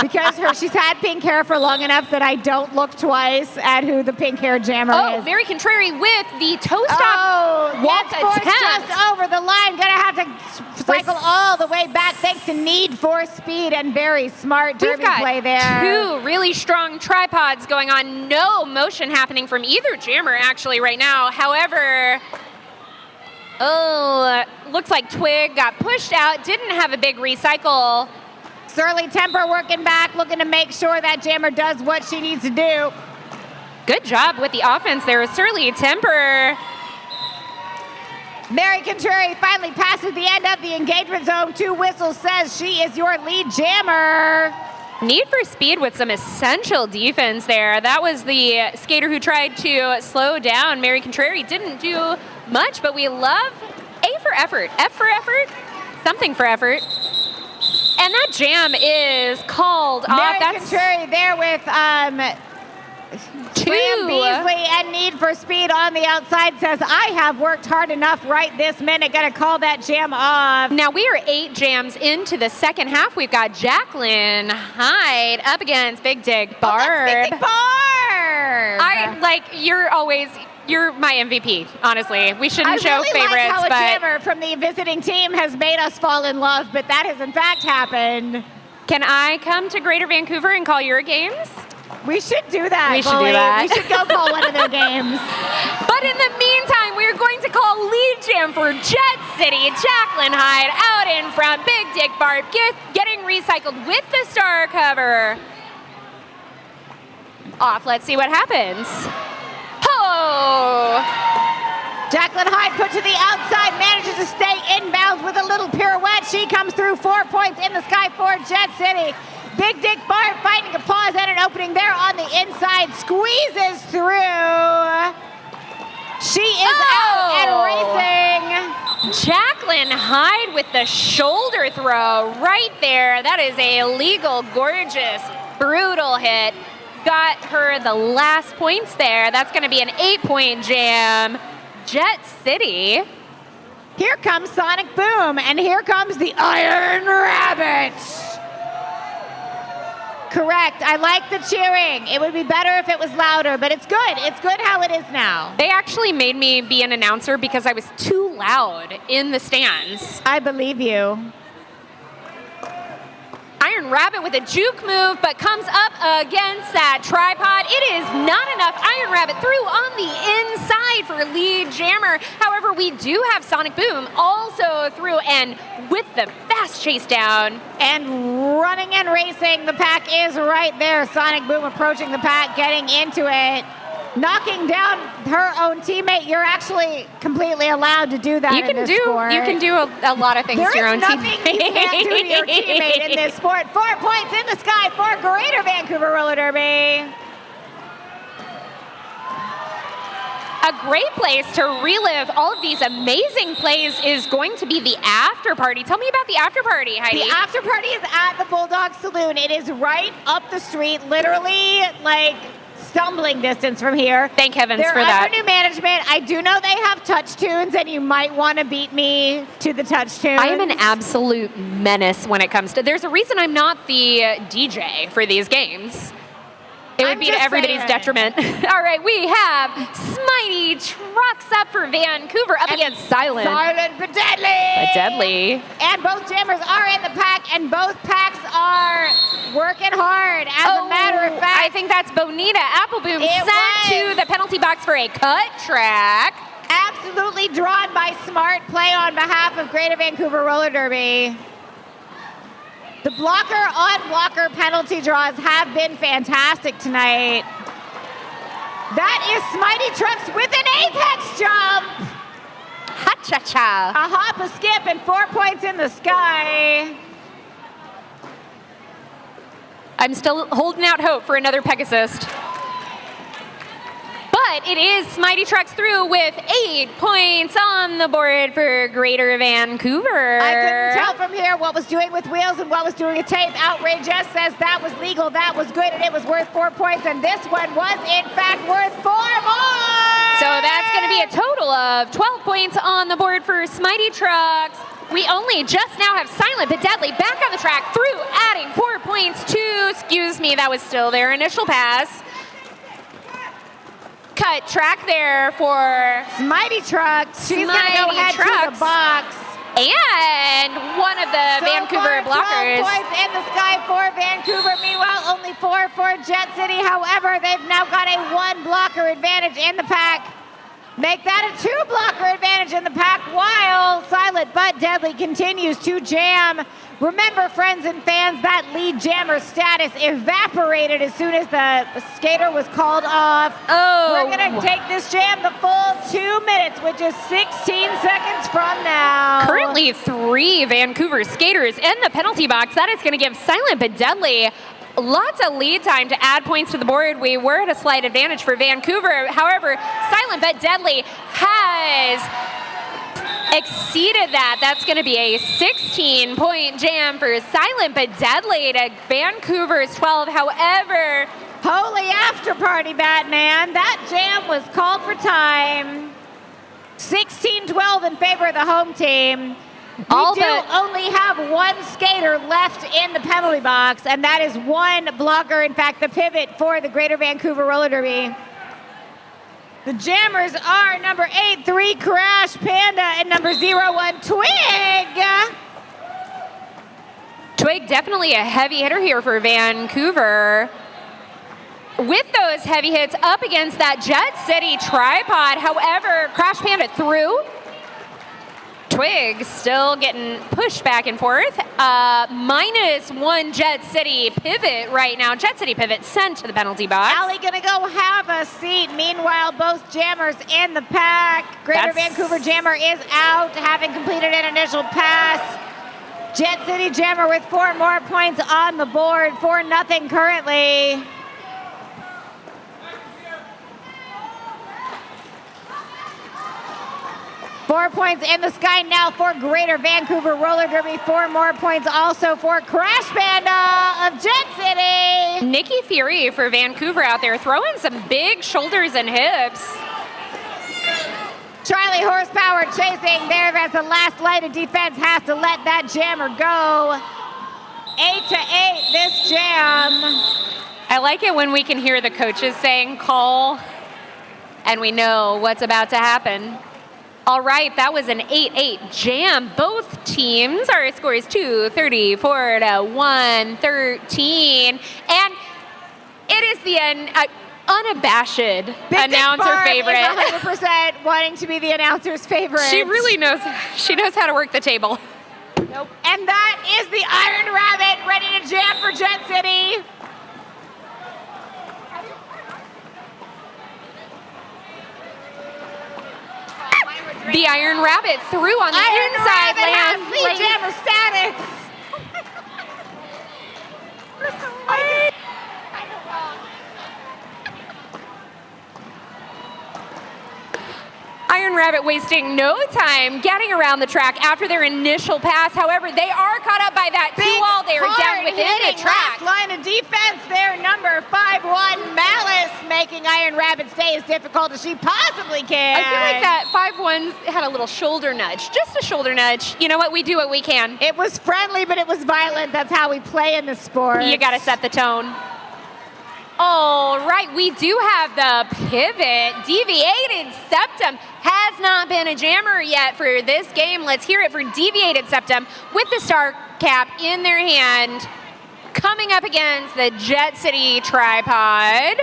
Because she's had pink hair for long enough that I don't look twice at who the pink hair jammer is. Oh, Very Contrary with the toe stop walk attempt. Just over the line. Gonna have to cycle all the way back thanks to Need for Speed and very smart derby play there. Two really strong tripods going on. No motion happening from either jammer actually right now. However, looks like Twig got pushed out. Didn't have a big recycle. Surly Temper working back, looking to make sure that jammer does what she needs to do. Good job with the offense there, Surly Temper. Mary Contrary finally passes the end of the engagement zone. 2 whistles says she is your lead jammer. Need for Speed with some essential defense there. That was the skater who tried to slow down Mary Contrary. Didn't do much, but we love A for effort, F for effort, something for effort. And that jam is called off. Mary Contrary there with Slam Beasley and Need for Speed on the outside says, I have worked hard enough right this minute. Gonna call that jam off. Now we are 8 jams into the second half. We've got Jacqueline Hyde up against Big Dick Barb. Oh, that's Big Dick Barb. You're my MVP, honestly. We shouldn't show really favorites, like how a but jammer from the visiting team has made us fall in love, but that has in fact happened. Can I come to Greater Vancouver and call your games? We should do that. We should do that. We should go call one of their games. But in the meantime, we're going to call lead jam for Jet City. Jacqueline Hyde out in front. Big Dick Barb getting recycled with the star cover. Off. Let's see what happens. Oh! Jacqueline Hyde put to the outside, manages to stay inbounds with a little pirouette. She comes through, 4 points in the sky for Jet City. Big Dick Barb finding a pause and an opening there on the inside, squeezes through. She is out and racing. Jacqueline Hyde with the shoulder throw right there. That is a legal, gorgeous, brutal hit. Got her the last points there. That's going to be an 8-point jam. Jet City. Here comes Sonic Boom, and here comes the Iron Rabbit. Correct. I like the cheering. It would be better if it was louder, but it's good. It's good how it is now. They actually made me be an announcer because I was too loud in the stands. I believe you. Iron Rabbit with a juke move, but comes up against that tripod. It is not enough. Iron Rabbit through on the inside for lead jammer. However, we do have Sonic Boom also through and with the fast chase down. And running and racing. The pack is right there. Sonic Boom approaching the pack, getting into it. Knocking down her own teammate. You're actually completely allowed to do that in this sport. You can do a lot of things to your own teammate. There is nothing you can't do to your teammate in this sport. 4 points in the sky for Greater Vancouver Roller Derby. A great place to relive all of these amazing plays is going to be the after party. Tell me about the after party, Heidi. The after party is at the Bulldog Saloon. It is right up the street, literally like stumbling distance from here. Thank heavens They're for that. under new management. I do know they have touch tunes, and you might want to beat me to the touch tunes. I am an absolute menace when it comes to. There's a reason I'm not the DJ for these games. It would be to everybody's detriment. All right, we have Smitey Trucks up for Vancouver up against Silent. Silent but deadly. But deadly. And both jammers are in the pack, and both packs are working hard. As a matter of fact, I think that's Bonita Appleboom sent to the penalty box for a cut track. Absolutely drawn by smart play on behalf of Greater Vancouver Roller Derby. The blocker-on-blocker penalty draws have been fantastic tonight. That is Smitey Trucks with an apex jump. Ha-cha-cha. A hop, a skip, and 4 points in the sky. I'm still holding out hope for another Pegasus. But but it is Smitey Trucks through with 8 points on the board for Greater Vancouver. I couldn't tell from here what was doing with wheels and what was doing with tape. Outrageous says that was legal, that was good, and it was worth 4 points, and this one was, in fact, worth 4 more! So that's going to be a total of 12 points on the board for Smitey Trucks. We only just now have Silent but Deadly back on the track through, adding 4 points to, excuse me, that was still their initial pass. Cut track there for Smitey Trucks. She's going to go head to the box. And one of the Vancouver blockers. 12 points in the sky for Vancouver. Meanwhile, only 4 for Jet City. However, they've now got a 1 blocker advantage in the pack. Make that a 2 blocker advantage in the pack while Silent but Deadly continues to jam. Remember, friends and fans, that lead jammer status evaporated as soon as the skater was called off. Oh. We're going to take this jam the full 2 minutes, which is 16 seconds from now. Currently 3 Vancouver skaters in the penalty box. That is going to give Silent but Deadly lots of lead time to add points to the board. We were at a slight advantage for Vancouver. However, Silent but Deadly has exceeded that. That's going to be a 16-point jam for Silent but Deadly to Vancouver's 12. However, holy after party, Batman. That jam was called for time. 16-12 in favor of the home team. We only have 1 skater left in the penalty box, and that is 1 blocker, in fact, the pivot for the Greater Vancouver Roller Derby. The jammers are number 8-3 Crash Panda and number 0-1 Twig. Twig definitely a heavy hitter here for Vancouver. With those heavy hits up against that Jet City tripod. However, Crash Panda through. Twig still getting pushed back and forth. -1 Jet City pivot right now. Jet City pivot sent to the penalty box. Allie gonna go have a seat. Meanwhile, both jammers in the pack. Greater Vancouver jammer is out, having completed an initial pass. Jet City jammer with 4 more points on the board, 4-0 currently. Four points in the sky now for Greater Vancouver Roller Derby. 4 more points also for Crash Panda of Jet City. Nikki Fury for Vancouver out there throwing some big shoulders and hips. Charlie Horsepower chasing there as the last line of defense has to let that jammer go. 8-8 this jam. I like it when we can hear the coaches saying call and we know what's about to happen. All right, that was an 8-8 jam. Both teams, our score is 234 to 113. And it is the unabashed announcer favorite. Is 100% wanting to be the announcer's favorite. She really knows, she knows how to work the table. Nope. And that is the Iron Rabbit ready to jam for Jet City. The Iron Rabbit through on the inside lane. Lead jammer status. We're so late. Kind of wrong. Iron Rabbit wasting no time getting around the track after their initial pass. However, they are caught up by that two-wall. They are down within the track. Last line of defense there, number 5-1 Malice, making Iron Rabbit stay as difficult as she possibly can. I feel like that 5-1 had a little shoulder nudge, just a shoulder nudge. You know what? We do what we can. It was friendly, but it was violent. That's how we play in the sport. You got to set the tone. All right, we do have the pivot. Deviated Septum has not been a jammer yet for this game. Let's hear it for Deviated Septum with the star cap in their hand, coming up against the Jet City tripod.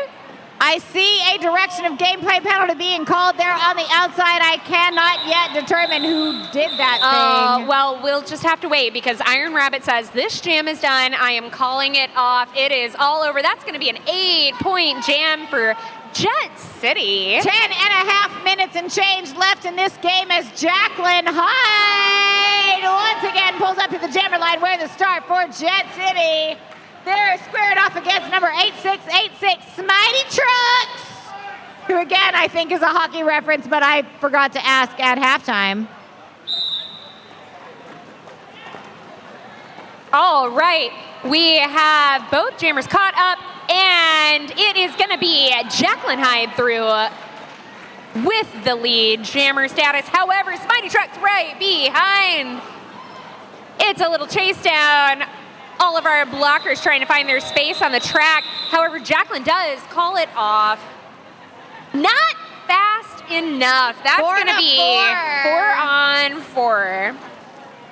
I see a direction of gameplay penalty being called there on the outside. I cannot yet determine who did that thing. Well, we'll just have to wait because Iron Rabbit says this jam is done. I am calling it off. It is all over. That's going to be an 8-point jam for Jet City. 10.5 minutes and change left in this game as Jacqueline Hyde once again pulls up to the jammer line where the start for Jet City. They're squared off against number 8686 Smitey Trucks, who again, I think, is a hockey reference, but I forgot to ask at halftime. All right, we have both jammers caught up, and it is going to be Jacqueline Hyde through with the lead jammer status. However, Smitey Truck's right behind. It's a little chase down. All of our blockers trying to find their space on the track. However, Jacqueline does call it off. Not fast enough. That's going to be 4-on-4.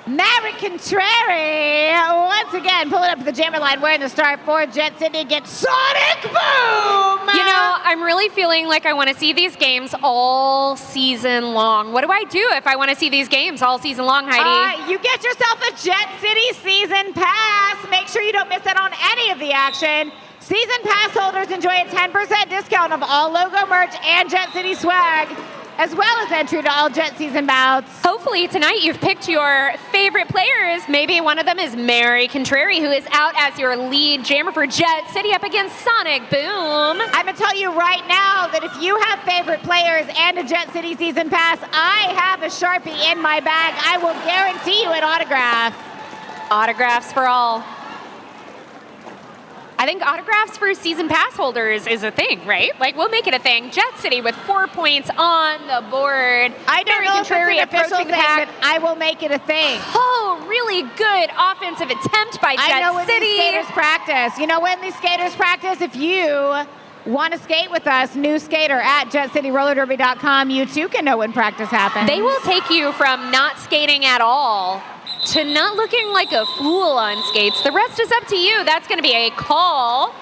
Mary Contrary, once again, pulling up to the jammer line, wearing the start for Jet City, gets Sonic Boom! You know, I'm really feeling like I want to see these games all season long. What do I do if I want to see these games all season long, Heidi? You get yourself a Jet City season pass. Make sure you don't miss out on any of the action. Season pass holders enjoy a 10% discount of all logo merch and Jet City swag, as well as entry to all Jet season bouts. Hopefully tonight you've picked your favorite players. Maybe one of them is Mary Contrary, who is out as your lead jammer for Jet City up against Sonic Boom. I'm going to tell you right now that if you have favorite players and a Jet City season pass, I have a Sharpie in my bag. I will guarantee you an autograph. Autographs for all. I think autographs for season pass holders is a thing, right? Like, we'll make it a thing. Jet City with 4 points on the board. I don't know if it's an official thing, but I will make it a thing. Oh, really good offensive attempt by Jet City. I know when these skaters practice. You know when these skaters practice? If you want to skate with us, new skater at jetcityrollerderby.com, you too can know when practice happens. They will take you from not skating at all to not looking like a fool on skates. The rest is up to you. That's going to be a call.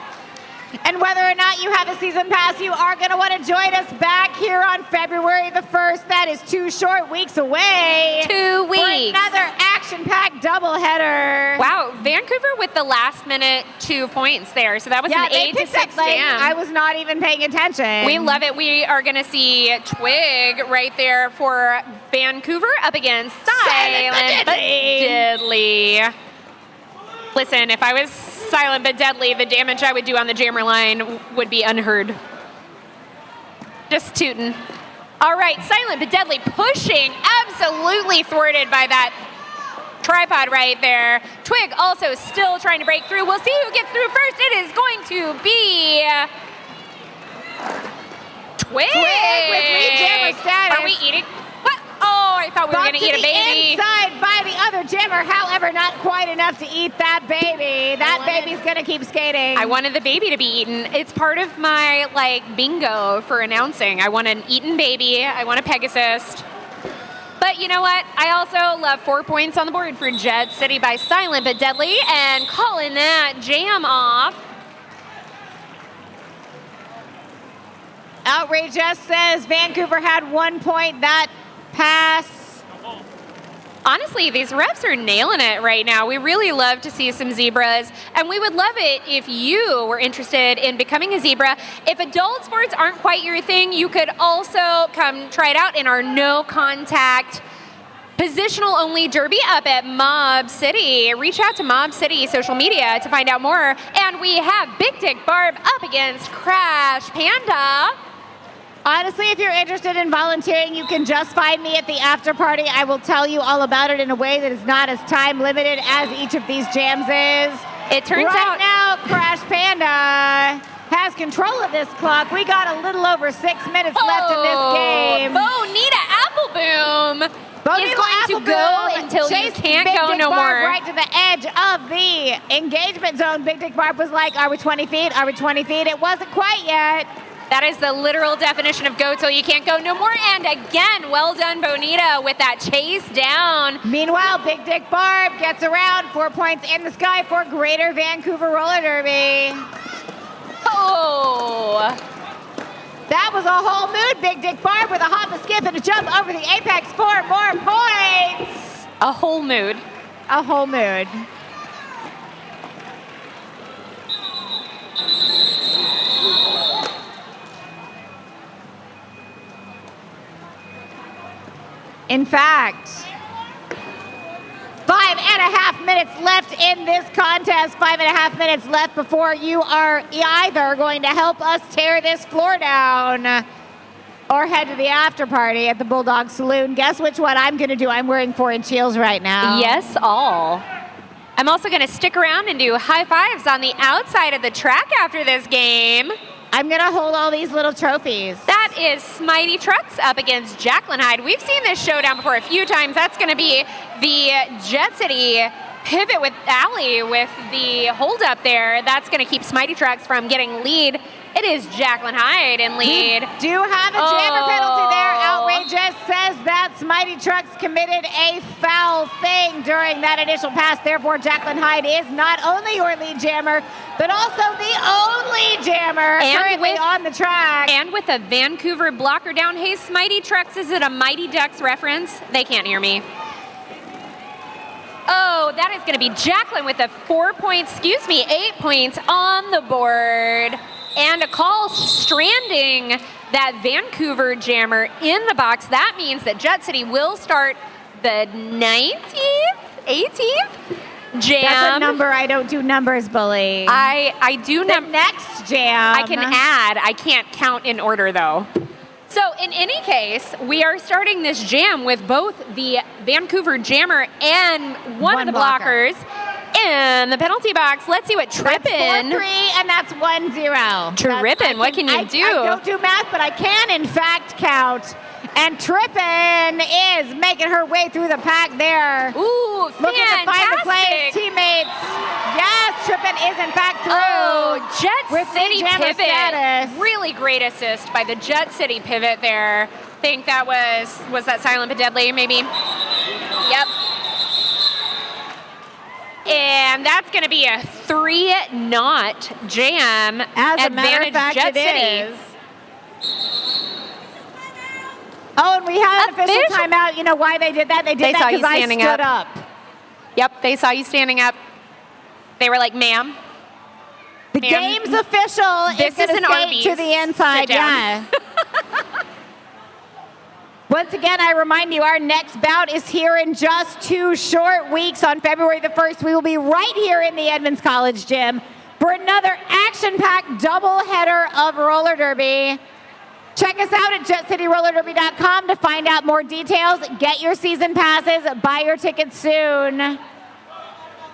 And whether or not you have a season pass, you are going to want to join us back here on February the 1st. That is 2 short weeks away. 2 weeks. For another action-packed doubleheader. Wow, Vancouver with the last-minute 2 points there. So that was an 8-6 jam. I was not even paying attention. We love it. We are going to see Twig right there for Vancouver up against Silent but Deadly. Listen, if I was silent but deadly, the damage I would do on the jammer line would be unheard. Just tootin'. All right, silent but deadly pushing, absolutely thwarted by that tripod right there. Twig also still trying to break through. We'll see who gets through first. It is going to be Twig. Twig with re-jammer status. Are we eating? What? Oh, I thought we were going to eat a baby. Inside by the other jammer, however, not quite enough to eat that baby. That baby's going to keep skating. I wanted the baby to be eaten. It's part of my, bingo for announcing. I want an eaten baby. I want a Pegasus. But you know what? I also love 4 points on the board for Jet City by Silent but Deadly and calling that jam off. Outrageous says Vancouver had 1 point. That pass. Honestly, these refs are nailing it right now. We really love to see some zebras, and we would love it if you were interested in becoming a zebra. If adult sports aren't quite your thing, you could also come try it out in our no-contact positional-only derby up at Mob City. Reach out to Mob City social media to find out more. And we have Big Dick Barb up against Crash Panda. Honestly, if you're interested in volunteering, you can just find me at the after party. I will tell you all about it in a way that is not as time limited as each of these jams is. It turns out right now, Crash Panda has control of this clock. We got a little over 6 minutes left in this game. Bonita Appleboom is going to go until you can't Big go Dick no Barb more. right to the edge of the engagement zone. Big Dick Barb was like, are we 20 feet? Are we 20 feet? It wasn't quite yet. That is the literal definition of go till you can't go no more. And again, well done, Bonita, with that chase down. Meanwhile, Big Dick Barb gets around 4 points in the sky for Greater Vancouver Roller Derby. Oh. That was a whole mood. Big Dick Barb with a hop, a skip, and a jump over the apex for more points. A whole mood. A whole mood. In fact, 5.5 minutes left in this contest. 5.5 minutes left before you are either going to help us tear this floor down or head to the after party at the Bulldog Saloon. Guess which one I'm going to do? I'm wearing 4-inch heels right now. Yes, all. I'm also going to stick around and do high fives on the outside of the track after this game. I'm going to hold all these little trophies. That is Smitey Trucks up against Jacqueline Hyde. We've seen this showdown before a few times. That's going to be the Jet City pivot with Allie with the hold up there. That's going to keep Smitey Trucks from getting lead. It is Jacqueline Hyde in lead. We do have a jammer penalty there. Outrageous says that Smitey Trucks committed a foul thing during that initial pass. Therefore, Jacqueline Hyde is not only your lead jammer, but also the only jammer currently on the track. And with a Vancouver blocker down. Hey, Smitey Trucks, is it a Mighty Ducks reference? They can't hear me. Oh, that is going to be Jacqueline with a 8 points on the board. And a call stranding that Vancouver jammer in the box. That means that Jet City will start the 19th, 18th jam. That's a number. I don't do numbers, Bully. I do the next jam. I can add. I can't count in order, though. So in any case, we are starting this jam with both the Vancouver jammer and one of the blockers in the penalty box. Let's see what Trippin. That's 4-3, and that's 1-0. Trippin, what can you do? I don't do math, but I can, in fact, count. And Trippin is making her way through the pack there. Ooh, looking to find the plays, teammates. Yes, Trippin is, in fact, through. Oh, Jet City pivot. Status. Really great assist by the Jet City pivot there. I think that was that Silent but Deadly, maybe? Yep. And that's going to be a 3-0 jam. As a matter of fact, Jet it City. is. Oh, and we have an official timeout. You know why they did that? They did that because I stood up. Yep, they saw you standing up. They were like, ma'am. The game's official. This is an Arby's. To the inside, yeah. Once again, I remind you, our next bout is here in just 2 short weeks. On February the 1st, we will be right here in the Edmonds College Gym for another action-packed doubleheader of roller derby. Check us out at jetcityrollerderby.com to find out more details. Get your season passes. Buy your tickets soon.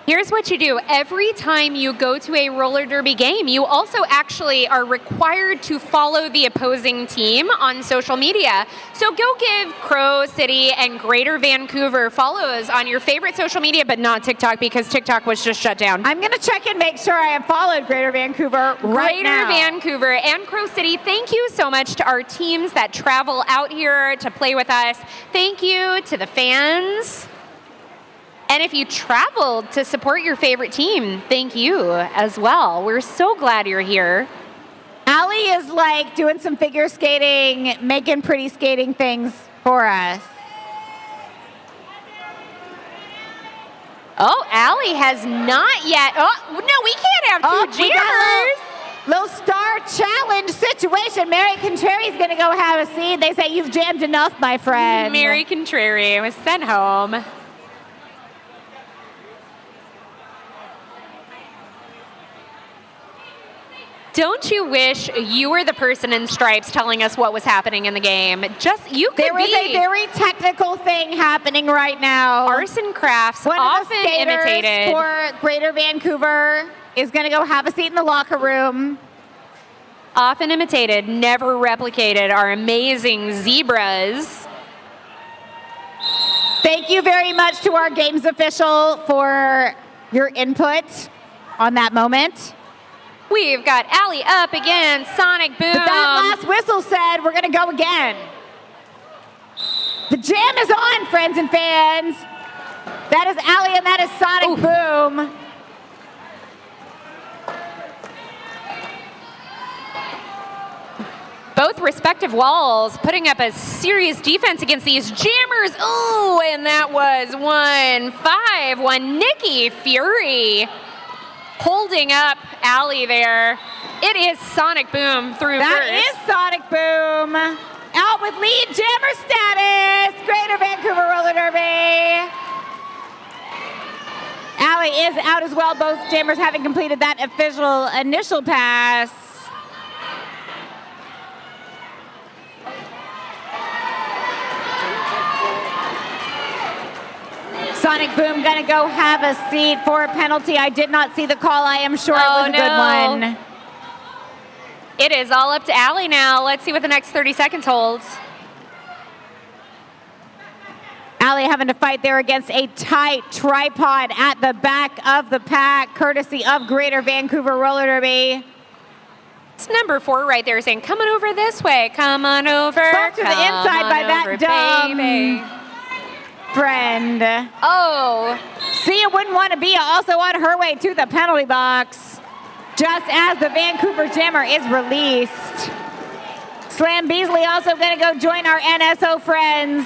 Here's what you do. Every time you go to a roller derby game, you also actually are required to follow the opposing team on social media. So go give Crow City and Greater Vancouver follows on your favorite social media, but not TikTok because TikTok was just shut down. I'm going to check and make sure I have followed Greater Vancouver right now. Greater Vancouver and Crow City, thank you so much to our teams that travel out here to play with us. Thank you to the fans. And if you traveled to support your favorite team, thank you as well. We're so glad you're here. Allie is like doing some figure skating, making pretty skating things for us. Oh, Allie has not yet. Oh, no, we can't have 2 jammers. Little star challenge situation. Mary Contrary's going to go have a seat. They say you've jammed enough, my friend. Mary Contrary was sent home. Don't you wish you were the person in stripes telling us what was happening in the game? There was a very technical thing happening right now. Arson crafts, one often of the skaters imitated. For Greater Vancouver is going to go have a seat in the locker room. Often imitated, never replicated, our amazing zebras. Thank you very much to our games official for your input on that moment. We've got Allie up again, Sonic Boom. But that last whistle said we're going to go again. The jam is on, friends and fans. That is Allie and that is Sonic Boom. Both respective walls putting up a serious defense against these jammers. Oh, and that was 1-5. Nikki Fury holding up Allie there. It is Sonic Boom through That first. is Sonic Boom. Out with lead jammer status. Greater Vancouver Roller Derby. Allie is out as well. Both jammers having completed that official initial pass. Sonic Boom gonna go have a seat for a penalty. I did not see the call. I am sure it was a good one. It is all up to Allie now. Let's see what the next 30 seconds holds. Allie having to fight there against a tight tripod at the back of the pack, courtesy of Greater Vancouver Roller Derby. It's number 4 right there saying, come on over this way. Come on over. Back to the inside by that dumb friend. Oh. Sia wouldn't want to be also on her way to the penalty box, just as the Vancouver Jammer is released. Slam Beasley also going to go join our NSO friends.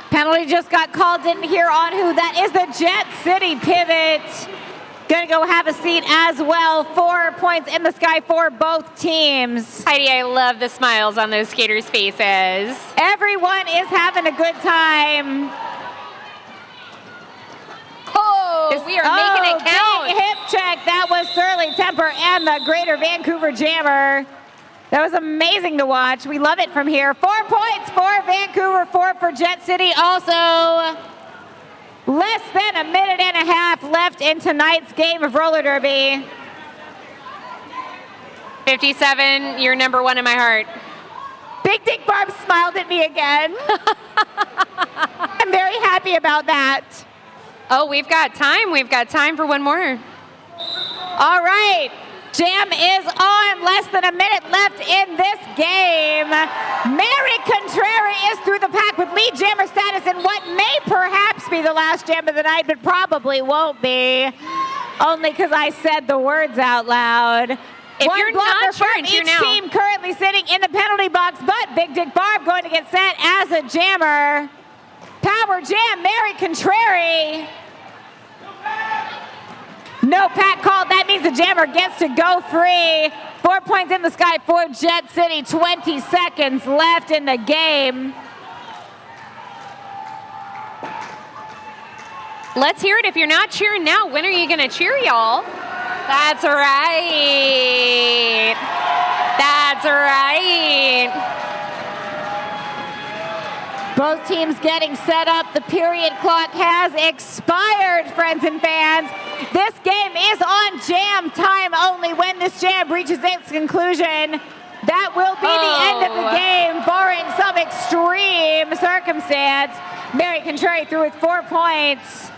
Penalty just got called in here on who that is, the Jet City pivot. Gonna go have a seat as well. 4 points in the sky for both teams. Heidi, I love the smiles on those skaters' faces. Everyone is having a good time. Oh, we are making it count. Big hip check. That was Surly Temper and the Greater Vancouver Jammer. That was amazing to watch. We love it from here. 4 points for Vancouver, 4 for Jet City. Also, less than a minute and a half left in tonight's game of roller derby. 57, you're number 1 in my heart. Big Dick Barb smiled at me again. I'm very happy about that. Oh, we've got time. We've got time for one more. All right. Jam is on. Less than a minute left in this game. Mary Contrary is through the pack with lead jammer status in what may perhaps be the last jam of the night, but probably won't be. Only because I said the words out loud. If you're not cheering, each team currently sitting in the penalty box, but Big Dick Barb going to get set as a jammer. Power jam, Mary Contrary. No pack called. That means the jammer gets to go free. 4 points in the sky for Jet City. 20 seconds left in the game. Let's hear it. If you're not cheering now, when are you going to cheer, y'all? That's right. That's right. Both teams getting set up. The period clock has expired, friends and fans. This game is on jam time only. When this jam reaches its conclusion, that will be the end of the game, barring some extreme circumstance. Mary Contrary through with 4 points.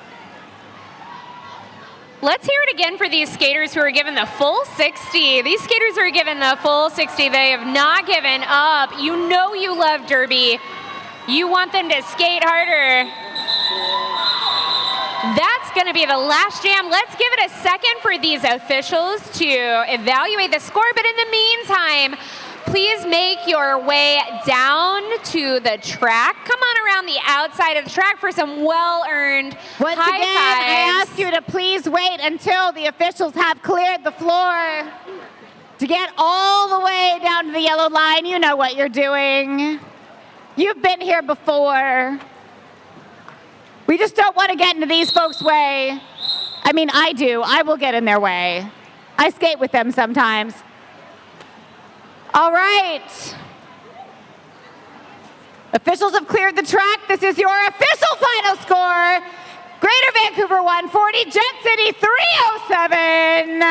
Let's hear it again for these skaters who are given the full 60. These skaters are given the full 60. They have not given up. You know you love Derby. You want them to skate harder. That's going to be the last jam. Let's give it a second for these officials to evaluate the score. But in the meantime, please make your way down to the track. Come on around the outside of the track for some well-earned high fives. I ask you to please wait until the officials have cleared the floor to get all the way down to the yellow line. You know what you're doing. You've been here before. We just don't want to get into these folks' way. I mean, I do. I will get in their way. I skate with them sometimes. All right. Officials have cleared the track. This is your official final score. Greater Vancouver 140, Jet City 307.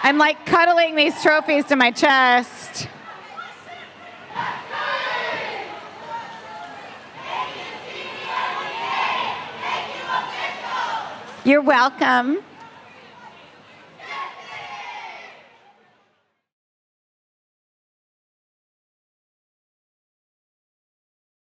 I'm like cuddling these trophies to my chest. You're welcome.